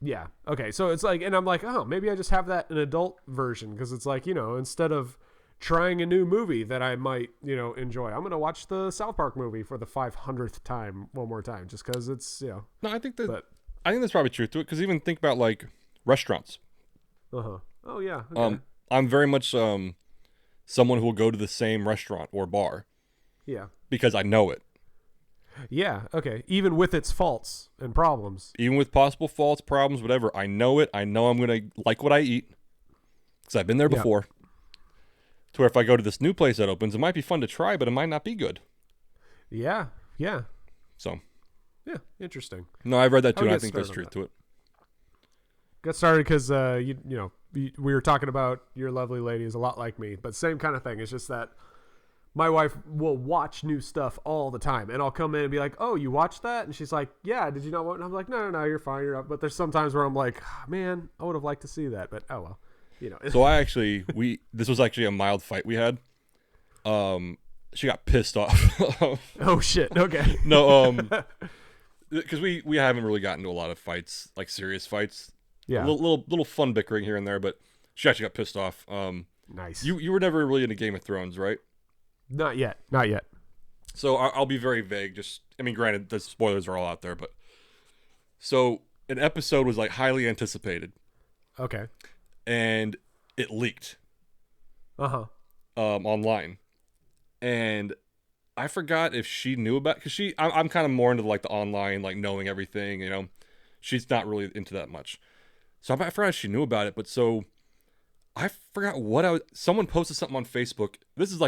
Yeah. Okay. So it's like, and I'm like, oh, maybe I just have that an adult version because it's like, instead of trying a new movie that I might, enjoy, I'm going to watch the South Park movie for the 500th time, one more time, just because it's, No, I think that's probably truth to it. Because even think about like restaurants. Oh yeah. Okay. I'm very much someone who will go to the same restaurant or bar. Yeah. Because I know it. Yeah. Okay. Even with its faults and problems. Even with possible faults, problems, whatever, I know it. I know I'm gonna like what I eat because I've been there before. To where if I go to this new place that opens, it might be fun to try, but it might not be good. Yeah. Yeah. So. Yeah. Interesting. No, I've read that too. And I think there's truth to it. Got started because we were talking about your lovely lady is a lot like me, but same kind of thing. It's just that my wife will watch new stuff all the time, and I'll come in and be like, "Oh, you watched that?" And she's like, "Yeah, did you not want?" And I'm like, "No, you're fine, you're up." But there's sometimes where I'm like, oh, "Man, I would have liked to see that," but oh well, So this was actually a mild fight we had. She got pissed off. Oh shit. Okay. No, because we haven't really gotten into a lot of fights, like serious fights. Yeah. Little fun bickering here and there, but she actually got pissed off. Nice. You were never really into Game of Thrones, right? Not yet. So I'll be very vague. Granted, the spoilers are all out there, but so an episode was like highly anticipated. Okay. And it leaked. Online, and I forgot if she knew about, because I'm kind of more into like the online, like knowing everything, you know. She's not really into that much. So I forgot if she knew about it, but so I forgot what someone posted something on Facebook. This is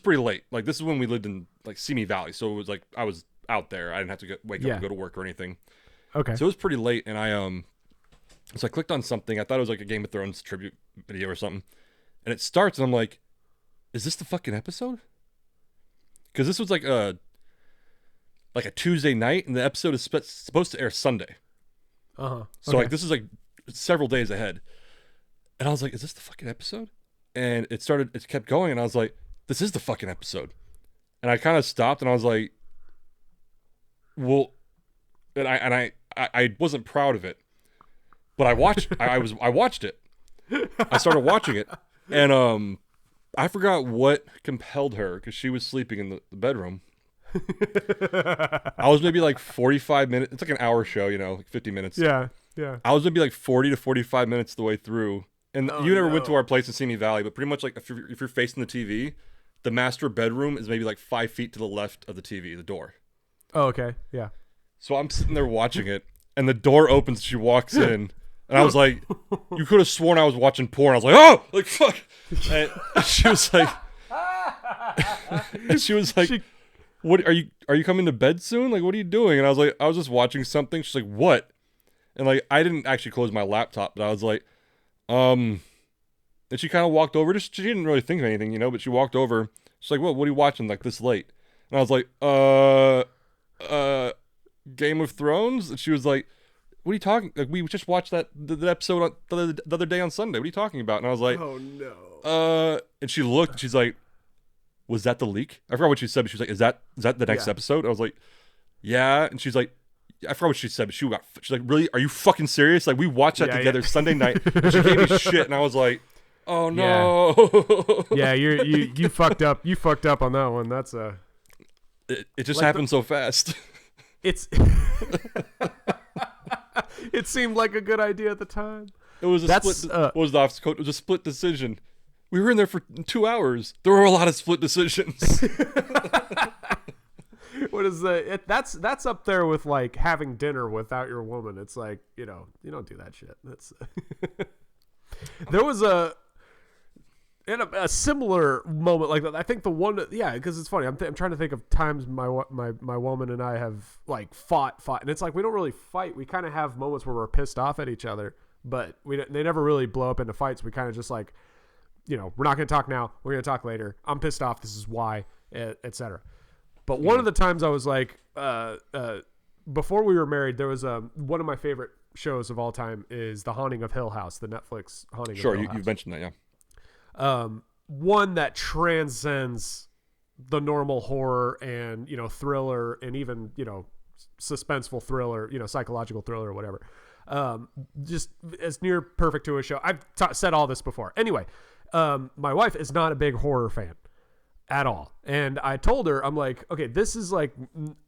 pretty late. Like, this is when we lived in like Simi Valley. So it was like, I was out there. I didn't have to wake up and go to work or anything. Okay. So it was pretty late, and so I clicked on something. I thought it was like a Game of Thrones tribute video or something. And it starts, and I'm like, is this the fucking episode? Because this was like a Tuesday night, and the episode is supposed to air Sunday. So like, this is like several days ahead. And I was like, is this the fucking episode? And it kept going, and I was like, this is the fucking episode. And I kind of stopped, and I was like, well, and I wasn't proud of it. But I watched it. I started watching it, and I forgot what compelled her, because she was sleeping in the bedroom. I was maybe like 45 minutes. It's like an hour show, you know, like 50 minutes. Yeah. I was maybe like 40 to 45 minutes the way through. And you never went to our place in Simi Valley, but pretty much like if you're facing the TV, the master bedroom is maybe like 5 feet to the left of the TV, the door. Oh, okay. Yeah. So I'm sitting there watching it, and the door opens. She walks in, and I was like, "You could have sworn I was watching porn." I was like, "Oh, like fuck!" And she was like, "What are you coming to bed soon? Like, what are you doing?" And I was like, "I was just watching something." She's like, "What?" And like, I didn't actually close my laptop, but I was like, And she kind of walked over. She didn't really think of anything, you know, but she walked over. She's like, what are you watching like this late? And I was like, Game of Thrones? And she was like, what are you talking? Like, we just watched the episode the other day on Sunday. What are you talking about? And I was like, oh no. And she looked, and she's like, was that the leak? I forgot what she said, but she was like, is that the next episode? I was like, yeah. And she's like, I forgot what she said, but she's like, really? Are you fucking serious? Like, we watched that together Sunday night, and she gave me shit, and I was like, oh no. Yeah, you fucked up. You fucked up on that one. That's it just happened so fast. It's it seemed like a good idea at the time. It was what was the office code? It was a split decision. We were in there for 2 hours. There were a lot of split decisions. What is that's up there with like having dinner without your woman. It's like, you know, you don't do that shit. That's there was a similar moment like that. I think the one, because it's funny. I'm trying to think of times my woman and I have like fought, and it's like we don't really fight. We kind of have moments where we're pissed off at each other, but they never really blow up into fights. We kind of just like, you know, we're not going to talk now. We're going to talk later. I'm pissed off. This is why, etc. But one of the times I was like, before we were married, there was one of my favorite shows of all time is The Haunting of Hill House, the Netflix Haunting of Hill House. Sure, you've mentioned that, yeah. One that transcends the normal horror and, you know, thriller and even, you know, suspenseful thriller, you know, psychological thriller or whatever. Just as near perfect to a show. I've said all this before. Anyway, my wife is not a big horror fan at all. And I told her, I'm like, okay, this is like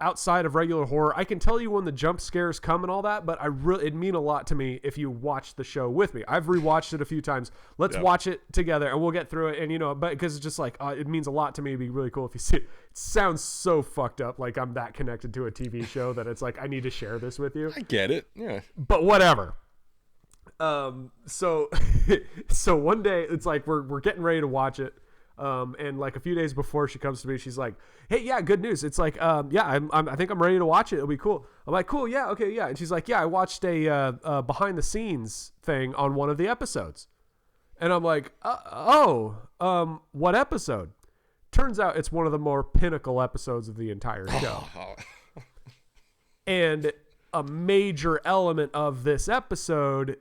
outside of regular horror. I can tell you when the jump scares come and all that, but it'd mean a lot to me if you watch the show with me. I've rewatched it a few times. Let's watch it together and we'll get through it. And, you know, but because it's just like, it means a lot to me. It'd be really cool if you see it. It sounds so fucked up. Like I'm that connected to a TV show that it's like, I need to share this with you. I get it. Yeah. But whatever. So one day it's like, we're getting ready to watch it. And like a few days before she comes to me, she's like, hey, yeah, good news. It's like, I think I'm ready to watch it. It'll be cool. I'm like, cool. Yeah. Okay. Yeah. And she's like, yeah, I watched a behind the scenes thing on one of the episodes. And I'm like, what episode? Turns out it's one of the more pinnacle episodes of the entire show. And a major element of this episode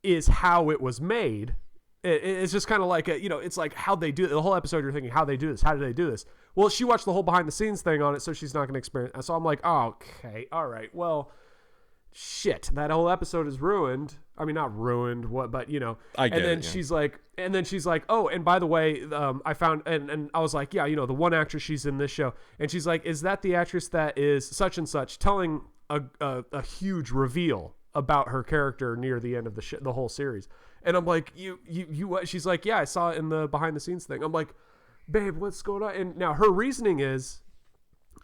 is how it was made. It's just kind of like it's like how they do it. The whole episode you're thinking, how they do this, how do they do this? Well, she watched the whole behind the scenes thing on it, so she's not going to experience. So I'm like, oh, okay, all right, well, shit, that whole episode is ruined. I mean, not ruined, but you know. I get it, she's like, oh, and by the way, I found, and I was like, yeah, you know, the one actress she's in this show, and she's like, is that the actress that is such and such, telling a huge reveal about her character near the end of the whole series. And I'm like, you, she's like, yeah, I saw it in the behind the scenes thing. I'm like, babe, what's going on? And now her reasoning is,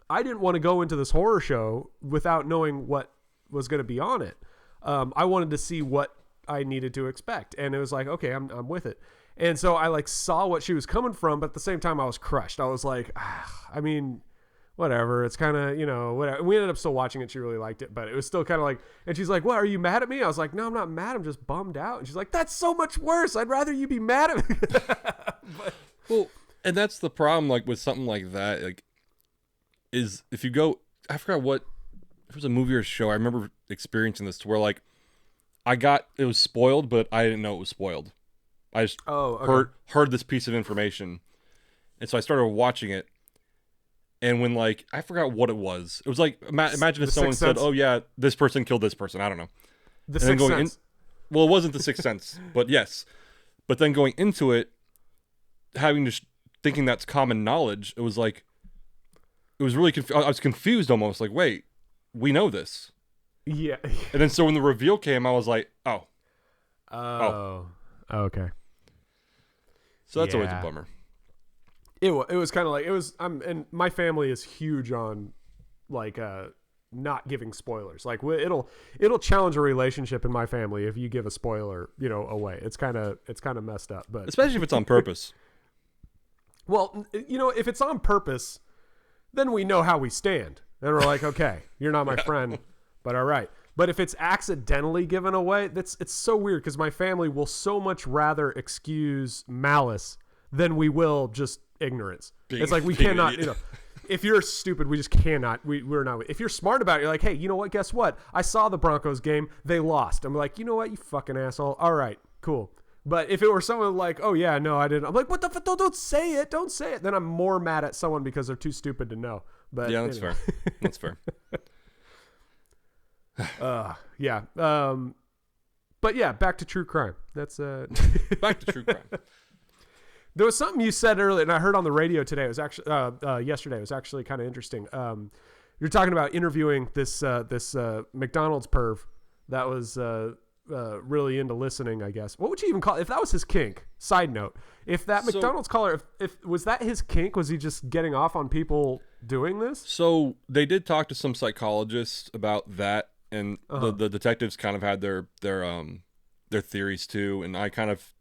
I didn't want to go into this horror show without knowing what was going to be on it. I wanted to see what I needed to expect. And it was like, okay, I'm with it. And so I like saw what she was coming from, but at the same time I was crushed. I was like, I mean, whatever. It's kind of, whatever. We ended up still watching it. She really liked it, but it was still kind of like, and she's like, what, are you mad at me? I was like, no, I'm not mad. I'm just bummed out. And she's like, that's so much worse. I'd rather you be mad at me. Well, and that's the problem, like with something like that, like is if you go, I forgot what, if it was a movie or a show. I remember experiencing this to where like it was spoiled, but I didn't know it was spoiled. I just heard this piece of information. And so I started watching it. And when like, I forgot what it was. It was like, imagine if someone said, oh yeah, this person killed this person. I don't know. The Sixth Sense. Well, it wasn't The Sixth Sense, but yes. But then going into it, thinking that's common knowledge, it was like, it was really, I was confused almost. Like, wait, we know this. Yeah. And then so when the reveal came, I was like, oh. Okay. So that's always a bummer. It was kind of like, and my family is huge on like not giving spoilers. Like it'll challenge a relationship in my family if you give a spoiler, away. It's kind of messed up, but especially if it's on purpose. Well, if it's on purpose, then we know how we stand. And we're like, okay, you're not my friend, but all right. But if it's accidentally given away, it's so weird because my family will so much rather excuse malice than we will just ignorance. It's like we cannot, if you're stupid, we just cannot. We're not. If you're smart about it, you're like, hey, you know what? Guess what? I saw the Broncos game. They lost. I'm like, you know what? You fucking asshole. All right, cool. But if it were someone like, oh yeah, no, I didn't. I'm like, what the fuck? Don't say it. Don't say it. Then I'm more mad at someone because they're too stupid to know. But yeah, that's fair. That's fair. Yeah. But yeah, back to true crime. That's back to true crime. There was something you said earlier, and I heard on the radio today. It was actually yesterday. It was actually kind of interesting. You're talking about interviewing this McDonald's perv that was really into listening, I guess. What would you even call it? If that was his kink? Side note: if that McDonald's caller, if was that his kink? Was he just getting off on people doing this? So they did talk to some psychologists about that, and the detectives kind of had their theories too, and I kind of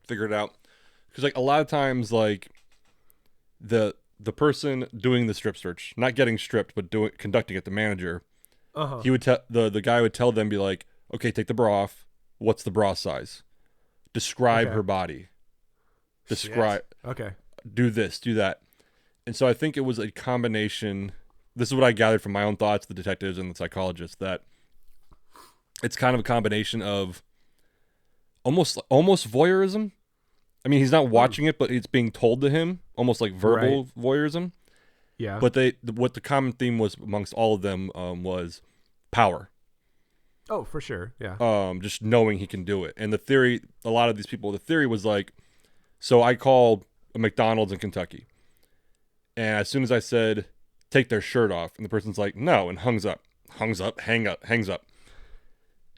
figured it out. Because like a lot of times, like the person doing the strip search, not getting stripped, but conducting it, the manager, he would the guy would tell them, be like, okay, take the bra off. What's the bra size? Describe her body. Describe. Shit. Okay. Do this. Do that. And so I think it was a combination. This is what I gathered from my own thoughts, the detectives and the psychologists, that it's kind of a combination of almost voyeurism. I mean, he's not watching it, but it's being told to him, almost like verbal voyeurism. Yeah. But what the common theme was amongst all of them was power. Oh, for sure. Yeah. Just knowing he can do it. And the theory, a lot of these people, the theory was like, so I called a McDonald's in Kentucky, and as soon as I said, take their shirt off, and the person's like, no, and hangs up.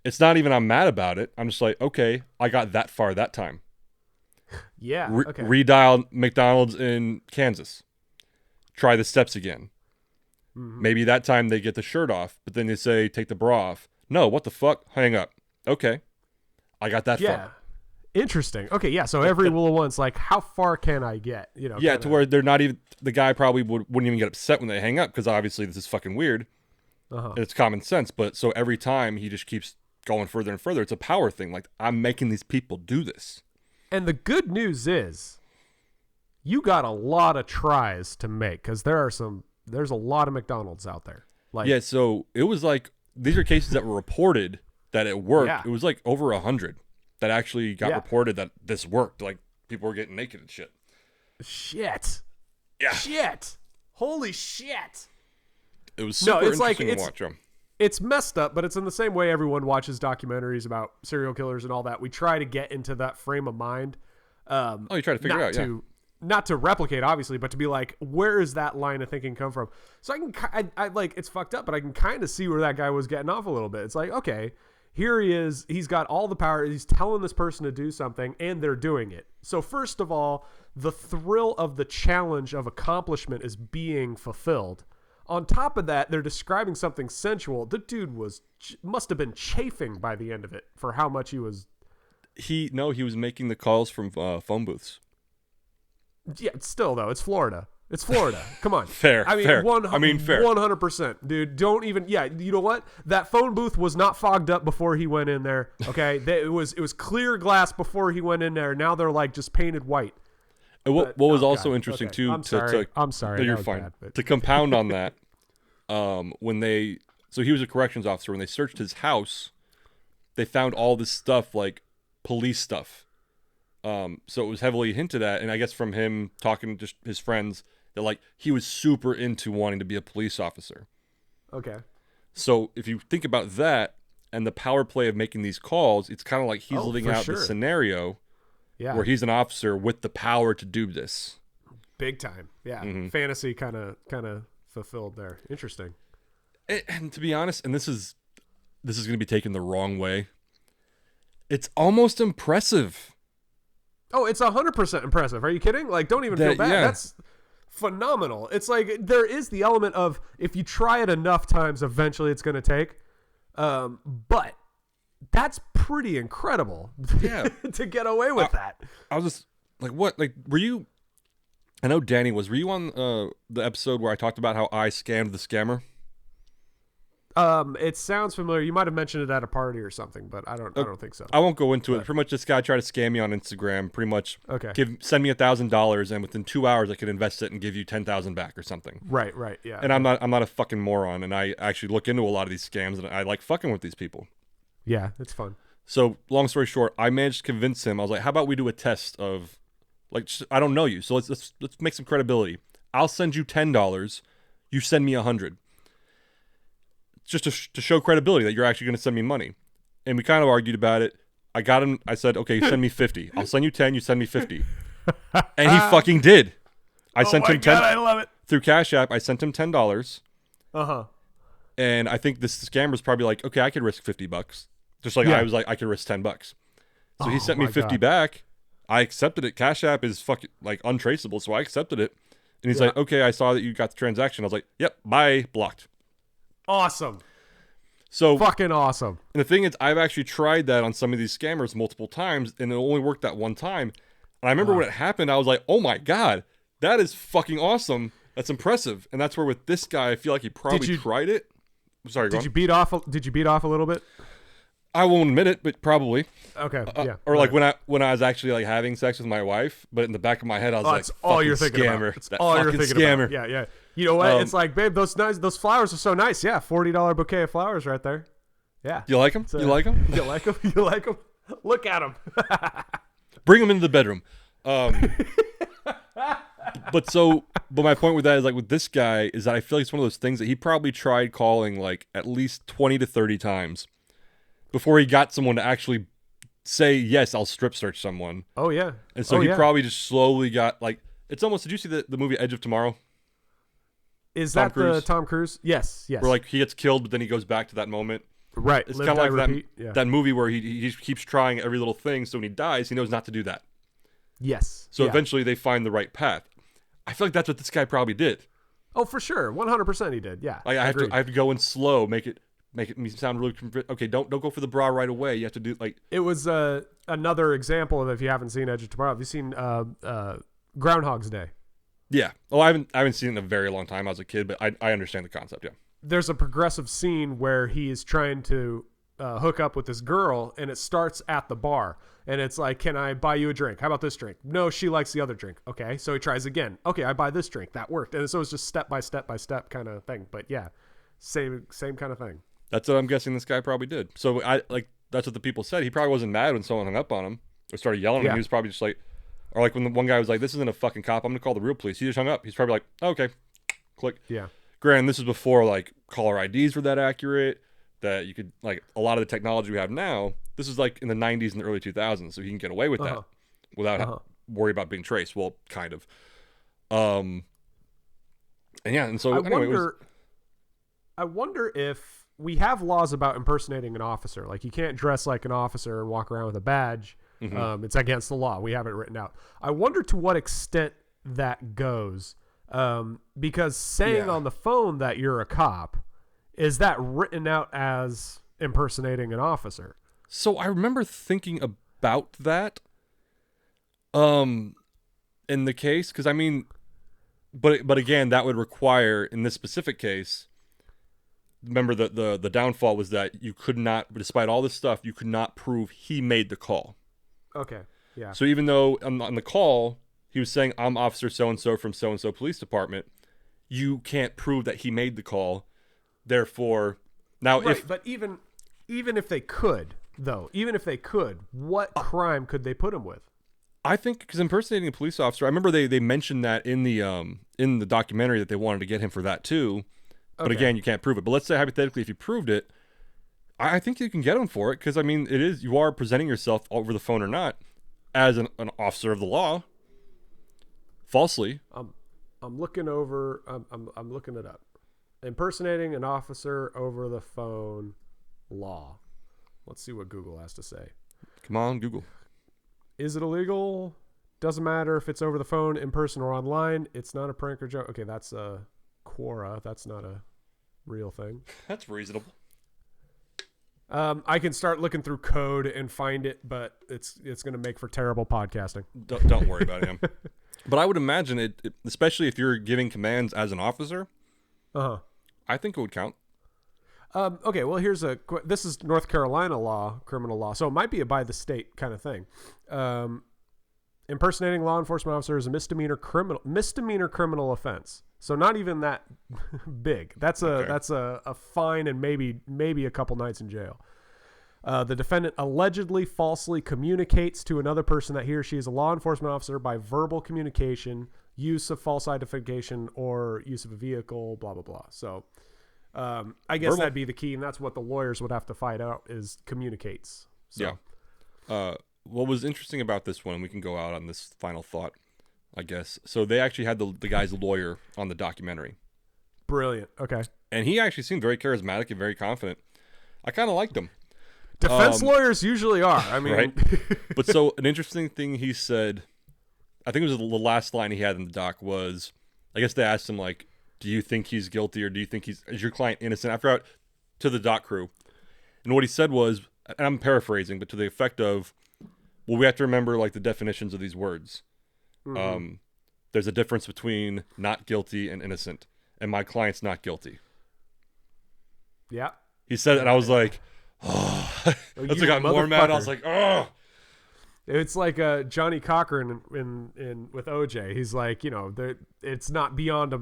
It's not even I'm mad about it. I'm just like, okay, I got that far that time. Yeah. Okay. Redial McDonald's in Kansas. Try the steps again. Mm-hmm. Maybe that time they get the shirt off, but then they say, take the bra off. No, what the fuck? Hang up. Okay. I got that far. Interesting. Okay, yeah. So every rule of one's like, how far can I get? Yeah, to where they're not even, the guy probably wouldn't even get upset when they hang up, because obviously this is fucking weird. And it's common sense. But so every time he just keeps going further and further. It's a power thing. Like, I'm making these people do this. And the good news is, you got a lot of tries to make, because there's a lot of McDonald's out there. Like, yeah, so it was like, these are cases that were reported that it worked. Yeah. It was like over 100 that actually got reported that this worked. Like, people were getting naked and shit. Shit. Yeah. Shit. Holy shit. It was super interesting to watch them. It's messed up, but it's in the same way everyone watches documentaries about serial killers and all that. We try to get into that frame of mind. You try to figure it out, Not to replicate, obviously, but to be like, where is that line of thinking come from? So I like, it's fucked up, but I can kind of see where that guy was getting off a little bit. It's like, okay, Here he is. He's got all the power. He's telling this person to do something, and they're doing it. So first of all, the thrill of the challenge of accomplishment is being fulfilled. On top of that, they're describing something sensual. The dude must have been chafing by the end of it for how much he was. He was making the calls from phone booths. Yeah, still though, it's Florida. It's Florida. Come on. Fair. I mean, fair. 100%, dude. Don't even. Yeah, you know what? That phone booth was not fogged up before he went in there. Okay, it was clear glass before he went in there. Now they're like just painted white. What was also interesting too. I'm sorry. I'm sorry. No, you're fine. To compound on that, so he was a corrections officer. When they searched his house, they found all this stuff like police stuff. So it was heavily hinted at, and I guess from him talking to just his friends, that like he was super into wanting to be a police officer. Okay. So if you think about that and the power play of making these calls, it's kind of like he's living out the scenario where he's an officer with the power to do this. Big time. Yeah. Mm-hmm. Fantasy kind of fulfilled there. Interesting. And to be honest, and this is going to be taken the wrong way, it's almost impressive. Oh, it's 100% impressive. Are you kidding? Like, don't even feel bad. Yeah. That's phenomenal. It's like there is the element of if you try it enough times, eventually it's going to take. But that's pretty incredible. Yeah. To get away with that. I was just like, what? Like, were you? I know Danny was. Were you on the episode where I talked about how I scammed the scammer? It sounds familiar. You might have mentioned it at a party or something, but I don't think so. I won't go into it. Pretty much, this guy tried to scam me on Instagram. Pretty much, send me $1,000, and within 2 hours, I could invest it and give you 10,000 back or something. Right, yeah. And I'm not a fucking moron, and I actually look into a lot of these scams, and I like fucking with these people. Yeah, it's fun. So, long story short, I managed to convince him. I was like, "How about we do a test of, like, I don't know you, so let's make some credibility. I'll send you $10. You send me 100." Just to show credibility that you're actually going to send me money. And we kind of argued about it. I got him. I said, okay, send me 50. I'll send you 10. You send me 50. And he fucking did. I sent him 10. I love it. Through Cash App, I sent him $10. Uh-huh. And I think this scammer's probably like, okay, I could risk $50. Just like I was like, I could risk $10. So he sent me 50 back. I accepted it. Cash App is fucking like untraceable. So I accepted it. And he's like, okay, I saw that you got the transaction. I was like, yep, bye, blocked. Awesome. So fucking awesome. And the thing is, I've actually tried that on some of these scammers multiple times, and it only worked that one time. And I remember when it happened, I was like, oh my God, that is fucking awesome. That's impressive. And that's where with this guy, I feel like he probably tried it. Sorry, go on. Did you beat off a little bit? I won't admit it, but probably. Okay, yeah. Or like when I was actually like having sex with my wife, but in the back of my head, I was like, that's all you're thinking scammer. about. It's all you're thinking scammer. about. Yeah. You know what? It's like, babe, those flowers are so nice. Yeah, $40 bouquet of flowers right there. Yeah. You like them? You like them? You like them? You like them? Look at them. Bring them into the bedroom. But my point with that is like with this guy is that I feel like it's one of those things that he probably tried calling like at least 20 to 30 times before he got someone to actually say, yes, I'll strip search someone. Oh, yeah. And so he probably just slowly got like, it's almost, did you see the movie Edge of Tomorrow? Is Tom Cruise? The Tom Cruise? Yes. Where like he gets killed, but then he goes back to that moment. Right. It's kind of like that movie where he keeps trying every little thing, so when he dies, he knows not to do that. Yes. So eventually they find the right path. I feel like that's what this guy probably did. Oh, for sure. 100% he did. Yeah. Like I have to go in slow, make it sound really okay. Don't go for the bra right away. You have to do like it was another example of if you haven't seen Edge of Tomorrow. Have you seen Groundhog's Day? Yeah. Oh, I haven't seen it in a very long time. I was a kid, but I understand the concept. Yeah. There's a progressive scene where he is trying to hook up with this girl, and it starts at the bar. And it's like, can I buy you a drink? How about this drink? No, she likes the other drink. Okay, so he tries again. Okay, I buy this drink. That worked. And so it's just step by step by step kind of thing. But yeah, same kind of thing. That's what I'm guessing this guy probably did. So that's what the people said. He probably wasn't mad when someone hung up on him or started yelling at him. He was probably just like, or like when the one guy was like, this isn't a fucking cop. I'm going to call the real police. He just hung up. He's probably like, oh, okay, click. Yeah. Granted, this is before like caller IDs were that accurate, that you could like a lot of the technology we have now. This is like in the 90s and the early 2000s, so he can get away with that without worry about being traced. Well, kind of. And yeah, and so I wonder if we have laws about impersonating an officer. Like you can't dress like an officer and walk around with a badge. It's against the law. We have it written out. I wonder to what extent that goes, because saying on the phone that you're a cop, is that written out as impersonating an officer? So I remember thinking about that in the case, because I mean, but again, that would require, in this specific case, remember the downfall was that you could not, despite all this stuff, you could not prove he made the call. Okay, yeah. So even though on the call he was saying, I'm Officer so-and-so from so-and-so police department, you can't prove that he made the call. Therefore, now but even if they could, though, what crime could they put him with? I think because impersonating a police officer, I remember they mentioned that in the documentary that they wanted to get him for that too. But again, you can't prove it. But let's say hypothetically, if you proved it, I think you can get him for it, because I mean, you are presenting yourself over the phone or not as an officer of the law falsely. I'm looking over. I'm looking it up. Impersonating an officer over the phone law. Let's see what Google has to say. Come on, Google. Is it illegal? Doesn't matter if it's over the phone, in person, or online. It's not a prank or joke. Okay, that's a Quora. That's not a real thing. That's reasonable. I can start looking through code and find it, but it's going to make for terrible podcasting. Don't worry about him. But I would imagine it, especially if you're giving commands as an officer. I think it would count. Okay, well, this is North Carolina law, criminal law, so it might be a by the state kind of thing. Impersonating law enforcement officer is a misdemeanor criminal offense. So not even that big. That's a fine and maybe a couple nights in jail. The defendant allegedly falsely communicates to another person that he or she is a law enforcement officer by verbal communication, use of false identification, or use of a vehicle, blah, blah, blah. So I guess that'd be the key, and that's what the lawyers would have to find out is communicates. So. Yeah. What was interesting about this one, and we can go out on this final thought, I guess. So they actually had the guy's lawyer on the documentary. Brilliant. Okay. And he actually seemed very charismatic and very confident. I kind of liked him. Defense lawyers usually are. I mean, right. But so an interesting thing he said, I think it was the last line he had in the doc was, I guess they asked him, like, do you think he's guilty, or do you think is your client innocent? I forgot, to the doc crew. And what he said was, and I'm paraphrasing, but to the effect of, well, we have to remember, like, the definitions of these words. Mm-hmm. There's a difference between not guilty and innocent, and my client's not guilty. Yeah. He said it, and I was like, oh. That's what got more mad. I was like, oh. It's like Johnny Cochran in with OJ. He's like, it's not beyond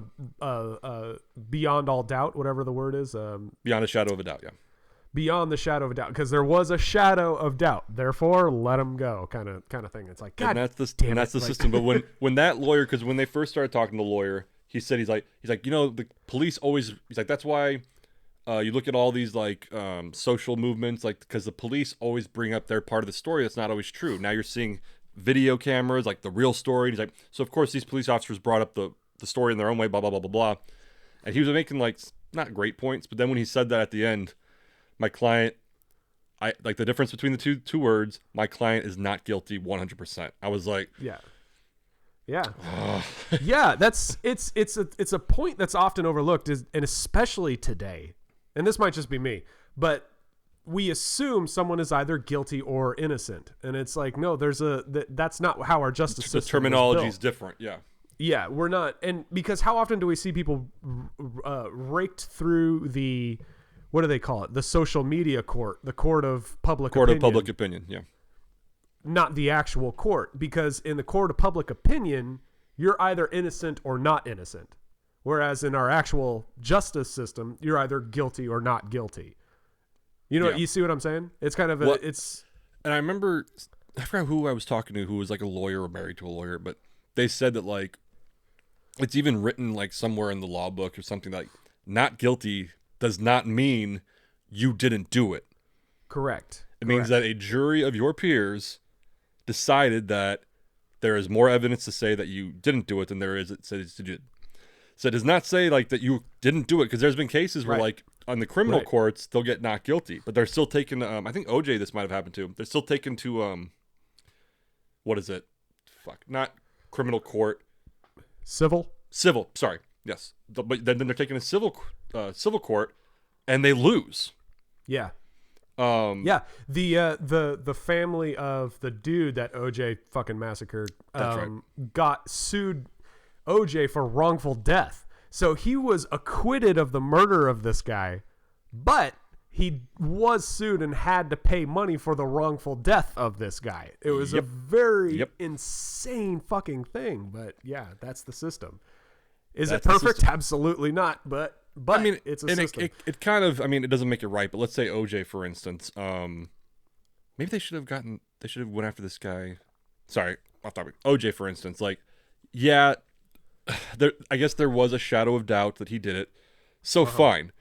beyond all doubt, whatever the word is. Beyond a shadow of a doubt, yeah. Beyond the shadow of a doubt, because there was a shadow of doubt. Therefore, let him go, kind of thing. It's like, God, that's the system. But when that lawyer, because when they first started talking to the lawyer, he said he's like the police always. He's like, that's why you look at all these like social movements, like, because the police always bring up their part of the story that's not always true. Now you're seeing video cameras, like the real story. And he's like, so of course these police officers brought up the story in their own way, blah blah blah blah blah. And he was making like not great points, but then when he said that at the end, my client, I like the difference between the two words. My client is not guilty 100%. I was like, yeah. Yeah, it's a point that's often overlooked, and especially today. And this might just be me, but we assume someone is either guilty or innocent, and it's like, no, that's not how our justice system. The terminology is different. Yeah. Yeah, we're not, and because how often do we see people raked through the, what do they call it? The social media court, the court of public opinion. Court of public opinion, yeah. Not the actual court, because in the court of public opinion, you're either innocent or not innocent. Whereas in our actual justice system, you're either guilty or not guilty. You see what I'm saying? It's kind of it's. And I remember, I forgot who I was talking to, who was like a lawyer or married to a lawyer, but they said that like, it's even written like somewhere in the law book or something, like not guilty does not mean you didn't do it. Correct. It means that a jury of your peers decided that there is more evidence to say that you didn't do it than there is that says you did. So it does not say like that you didn't do it, because there's been cases where like on the criminal Right. courts, they'll get not guilty, but they're still taken. I think OJ, this might have happened to. They're still taken to what is it? Fuck, not criminal court, Civil. civil. Sorry, yes. But then they're taken to civil court, and they lose. Yeah. Um, Yeah, the family of the dude that OJ fucking massacred That's right. got sued OJ for wrongful death. So he was acquitted of the murder of this guy, but he was sued and had to pay money for the wrongful death of this guy. It was a Yep. very Yep. insane fucking thing, but yeah, that's the system. Is That's it the perfect? system. Absolutely not, but I mean, it's a and system. it kind of. I mean, it doesn't make it right. But let's say OJ, for instance. Maybe they should have went after this guy. Sorry, off topic. OJ, for instance. Like, yeah, I guess there was a shadow of doubt that he did it. So fine,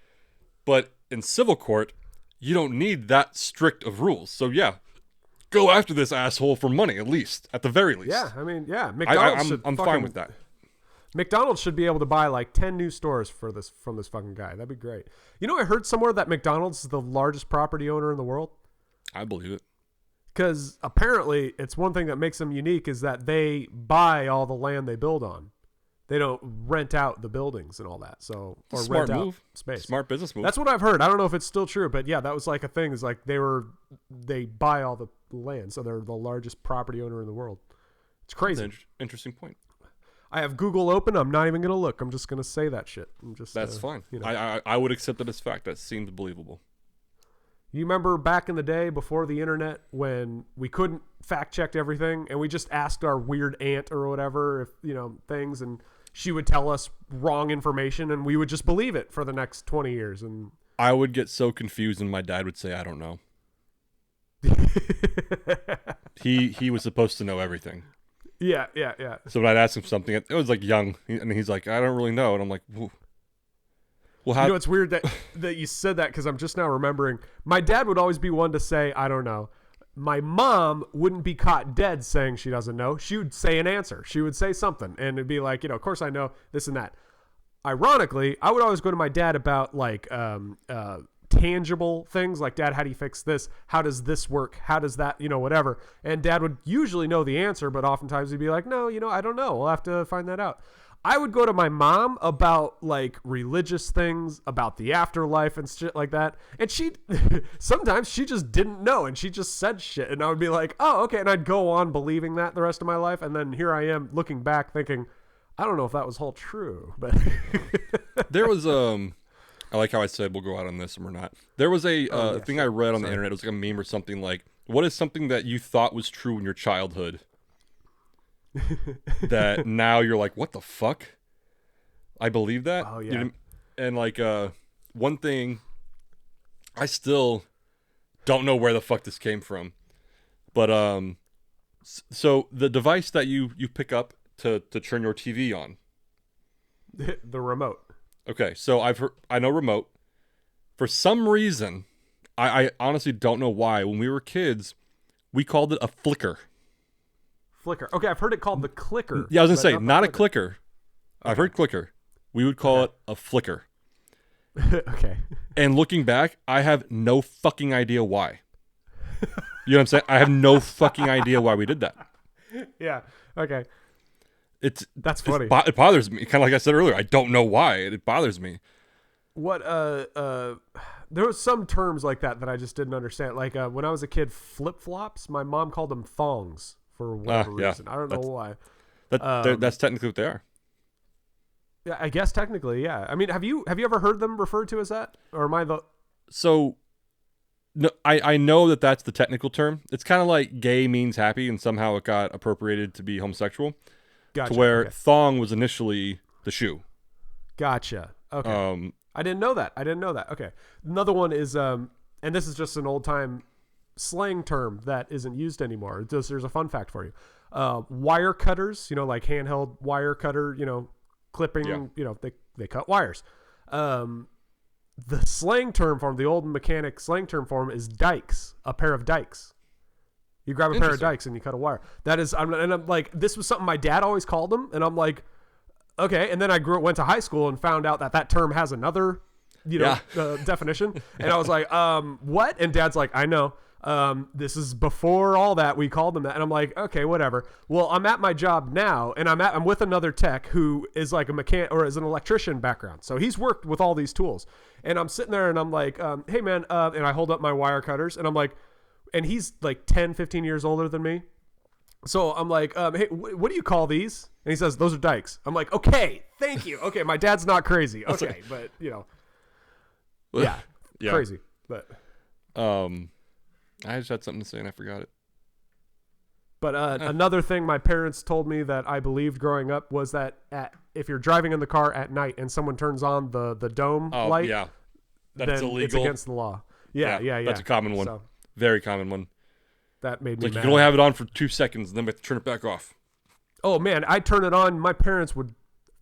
but in civil court, you don't need that strict of rules. So yeah, go after this asshole for money, at least, at the very least. Yeah, I mean, yeah, McDonald's should I'm fucking, fine with that. McDonald's should be able to buy like 10 new stores from this fucking guy. That'd be great. You know, I heard somewhere that McDonald's is the largest property owner in the world. I believe it. Because apparently, it's one thing that makes them unique is that they buy all the land they build on. They don't rent out the buildings and all that. So or Smart rent move. out space. Smart business move. That's what I've heard. I don't know if it's still true, but yeah, that was like a thing. Is like they buy all the land, so they're the largest property owner in the world. It's crazy. That's an interesting point. I have Google open. I'm not even gonna look. I'm just gonna say that shit. I'm just That's fine. You know. I would accept it as fact. That seems believable. You remember back in the day before the internet when we couldn't fact check everything and we just asked our weird aunt or whatever if things, and she would tell us wrong information and we would just believe it for the next 20 years. And I would get so confused and my dad would say, I don't know. He was supposed to know everything. yeah. So when I'd ask him something, it was like young, and he's like, I don't really know. And I'm like, well, how? You know, it's weird that you said that because I'm just now remembering. My dad would always be one to say, I don't know. My mom wouldn't be caught dead saying she doesn't know. She would say an answer. She would say something, and it'd be like, of course I know this and that. Ironically, I would always go to my dad about like tangible things, like, Dad, how do you fix this? How does this work? How does that, whatever. And Dad would usually know the answer, but oftentimes he'd be like, no, I don't know. We'll have to find that out. I would go to my mom about like religious things, about the afterlife and shit like that. And sometimes she just didn't know and she just said shit. And I would be like, oh, okay. And I'd go on believing that the rest of my life. And then here I am looking back thinking, I don't know if that was all true, but There was, I like how I said we'll go out on this and we're not. There was a thing I read on the internet. It was like a meme or something like, what is something that you thought was true in your childhood that now you're like, what the fuck? I believe that. Oh, yeah. And like one thing, I still don't know where the fuck this came from, but so the device that you pick up to turn your TV on. the remote. Okay, so I know remote. For some reason, I honestly don't know why. When we were kids, we called it a flicker. Flicker. Okay, I've heard it called the clicker. Yeah, I was gonna but say the not a clicker. I've heard clicker. We would call it a flicker. Okay. And looking back, I have no fucking idea why. You know what I'm saying? I have no fucking idea why we did that. Yeah. Okay. That's It's funny. it bothers me. Kind of like I said earlier, I don't know why. It bothers me. What there was some terms like that I just didn't understand. Like when I was a kid, flip flops. My mom called them thongs for whatever Yeah. reason. I don't know why. That's technically what they are. Yeah, I guess technically, yeah. I mean, have you ever heard them referred to as that, or am I the? So, no, I know that that's the technical term. It's kind of like gay means happy, and somehow it got appropriated to be homosexual. Gotcha. To where Okay. thong was initially the shoe. Gotcha. Okay. I didn't know that. Okay. Another one is and this is just an old time slang term that isn't used anymore. There's a fun fact for you. Wire cutters, like handheld wire cutter, clipping, Yeah. they cut wires. The slang term form, the old mechanic slang term form is dikes, a pair of dikes. You grab a pair of dikes and you cut a wire. That is, I'm like, this was something my dad always called them, and I'm like, okay. And then I went to high school and found out that term has another definition. And I was like, what? And Dad's like, I know. This is before all that. We called them that. And I'm like, okay, whatever. Well, I'm at my job now, and I'm with another tech who is like a mechanic or is an electrician background. So he's worked with all these tools. And I'm sitting there and I'm like, hey man, and I hold up my wire cutters and I'm like, and he's like 10, 15 years older than me. So I'm like, hey, what do you call these? And he says, those are dikes. I'm like, okay, thank you. Okay, my dad's not crazy. Okay, but yeah, crazy. But I just had something to say and I forgot it. But another thing my parents told me that I believed growing up was that if you're driving in the car at night and someone turns on the dome light, that's illegal. It's against the law. Yeah. That's a common one. So, very common one. That made me mad. You can only have it on for 2 seconds and then we have to turn it back off. Oh, man, I'd turn it on. My parents would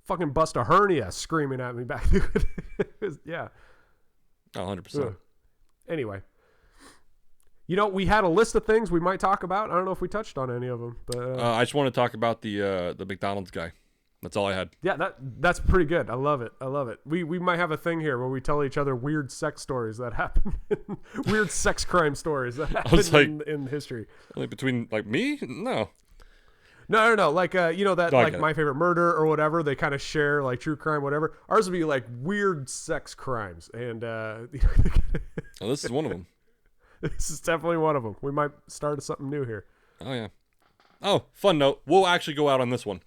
fucking bust a hernia screaming at me back. Yeah. 100%. Anyway. We had a list of things we might talk about. I don't know if we touched on any of them. But I just want to talk about the McDonald's guy. That's all I had. Yeah, that's pretty good. I love it. We might have a thing here where we tell each other weird sex stories that happen. Weird sex crime stories that happen in history. Like between me? No. No. Like My Favorite Murder or whatever. They kind of share like true crime, whatever. Ours would be like weird sex crimes, and this is one of them. This is definitely one of them. We might start something new here. Oh yeah. Oh, fun note. We'll actually go out on this one.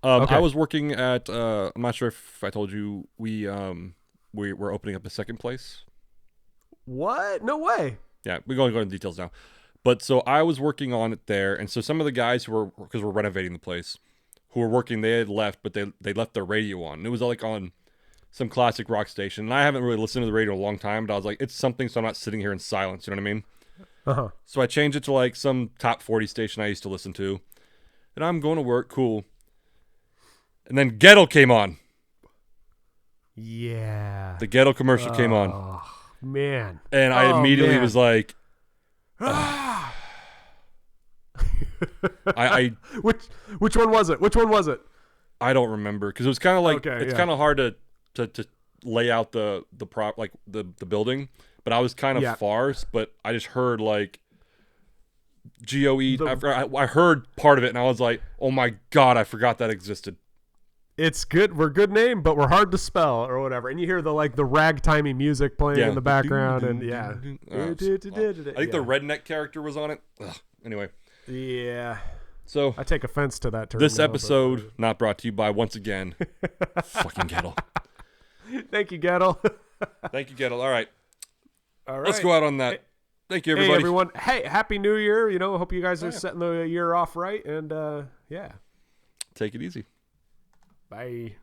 Okay. I was working at. I'm not sure if I told you we're opening up a second place. What? No way. Yeah, we're going to go into details now. But so I was working on it there, and so some of the guys because we're renovating the place, who were working, they had left, but they left their radio on. And it was like on some classic rock station. And I haven't really listened to the radio in a long time, but I was like, it's something, so I'm not sitting here in silence. You know what I mean? Uh-huh. So I changed it to like some top 40 station I used to listen to, and I'm going to work, cool. And then Gettle came on. Yeah. The Gettle commercial came on. Oh, man. And I immediately was like, Which one was it? I don't remember, because it was kind of like kind of hard to lay out the prop, like the building, but I was kind of far, but I just heard like GOE. I heard part of it and I was like, oh my God, I forgot that existed. It's good. We're good name, but we're hard to spell or whatever. And you hear the ragtimey music playing in the background, and I think the redneck character was on it. Ugh. Anyway. Yeah. So I take offense to that term. This episode not brought to you by, once again, fucking Gettle. Thank you, Gettle. Thank you, Gettle. All right. Let's go out on that. Thank you, everybody. Hey, everyone. Hey, Happy New Year. Hope you guys are setting the year off right. And, yeah. Take it easy. Bye.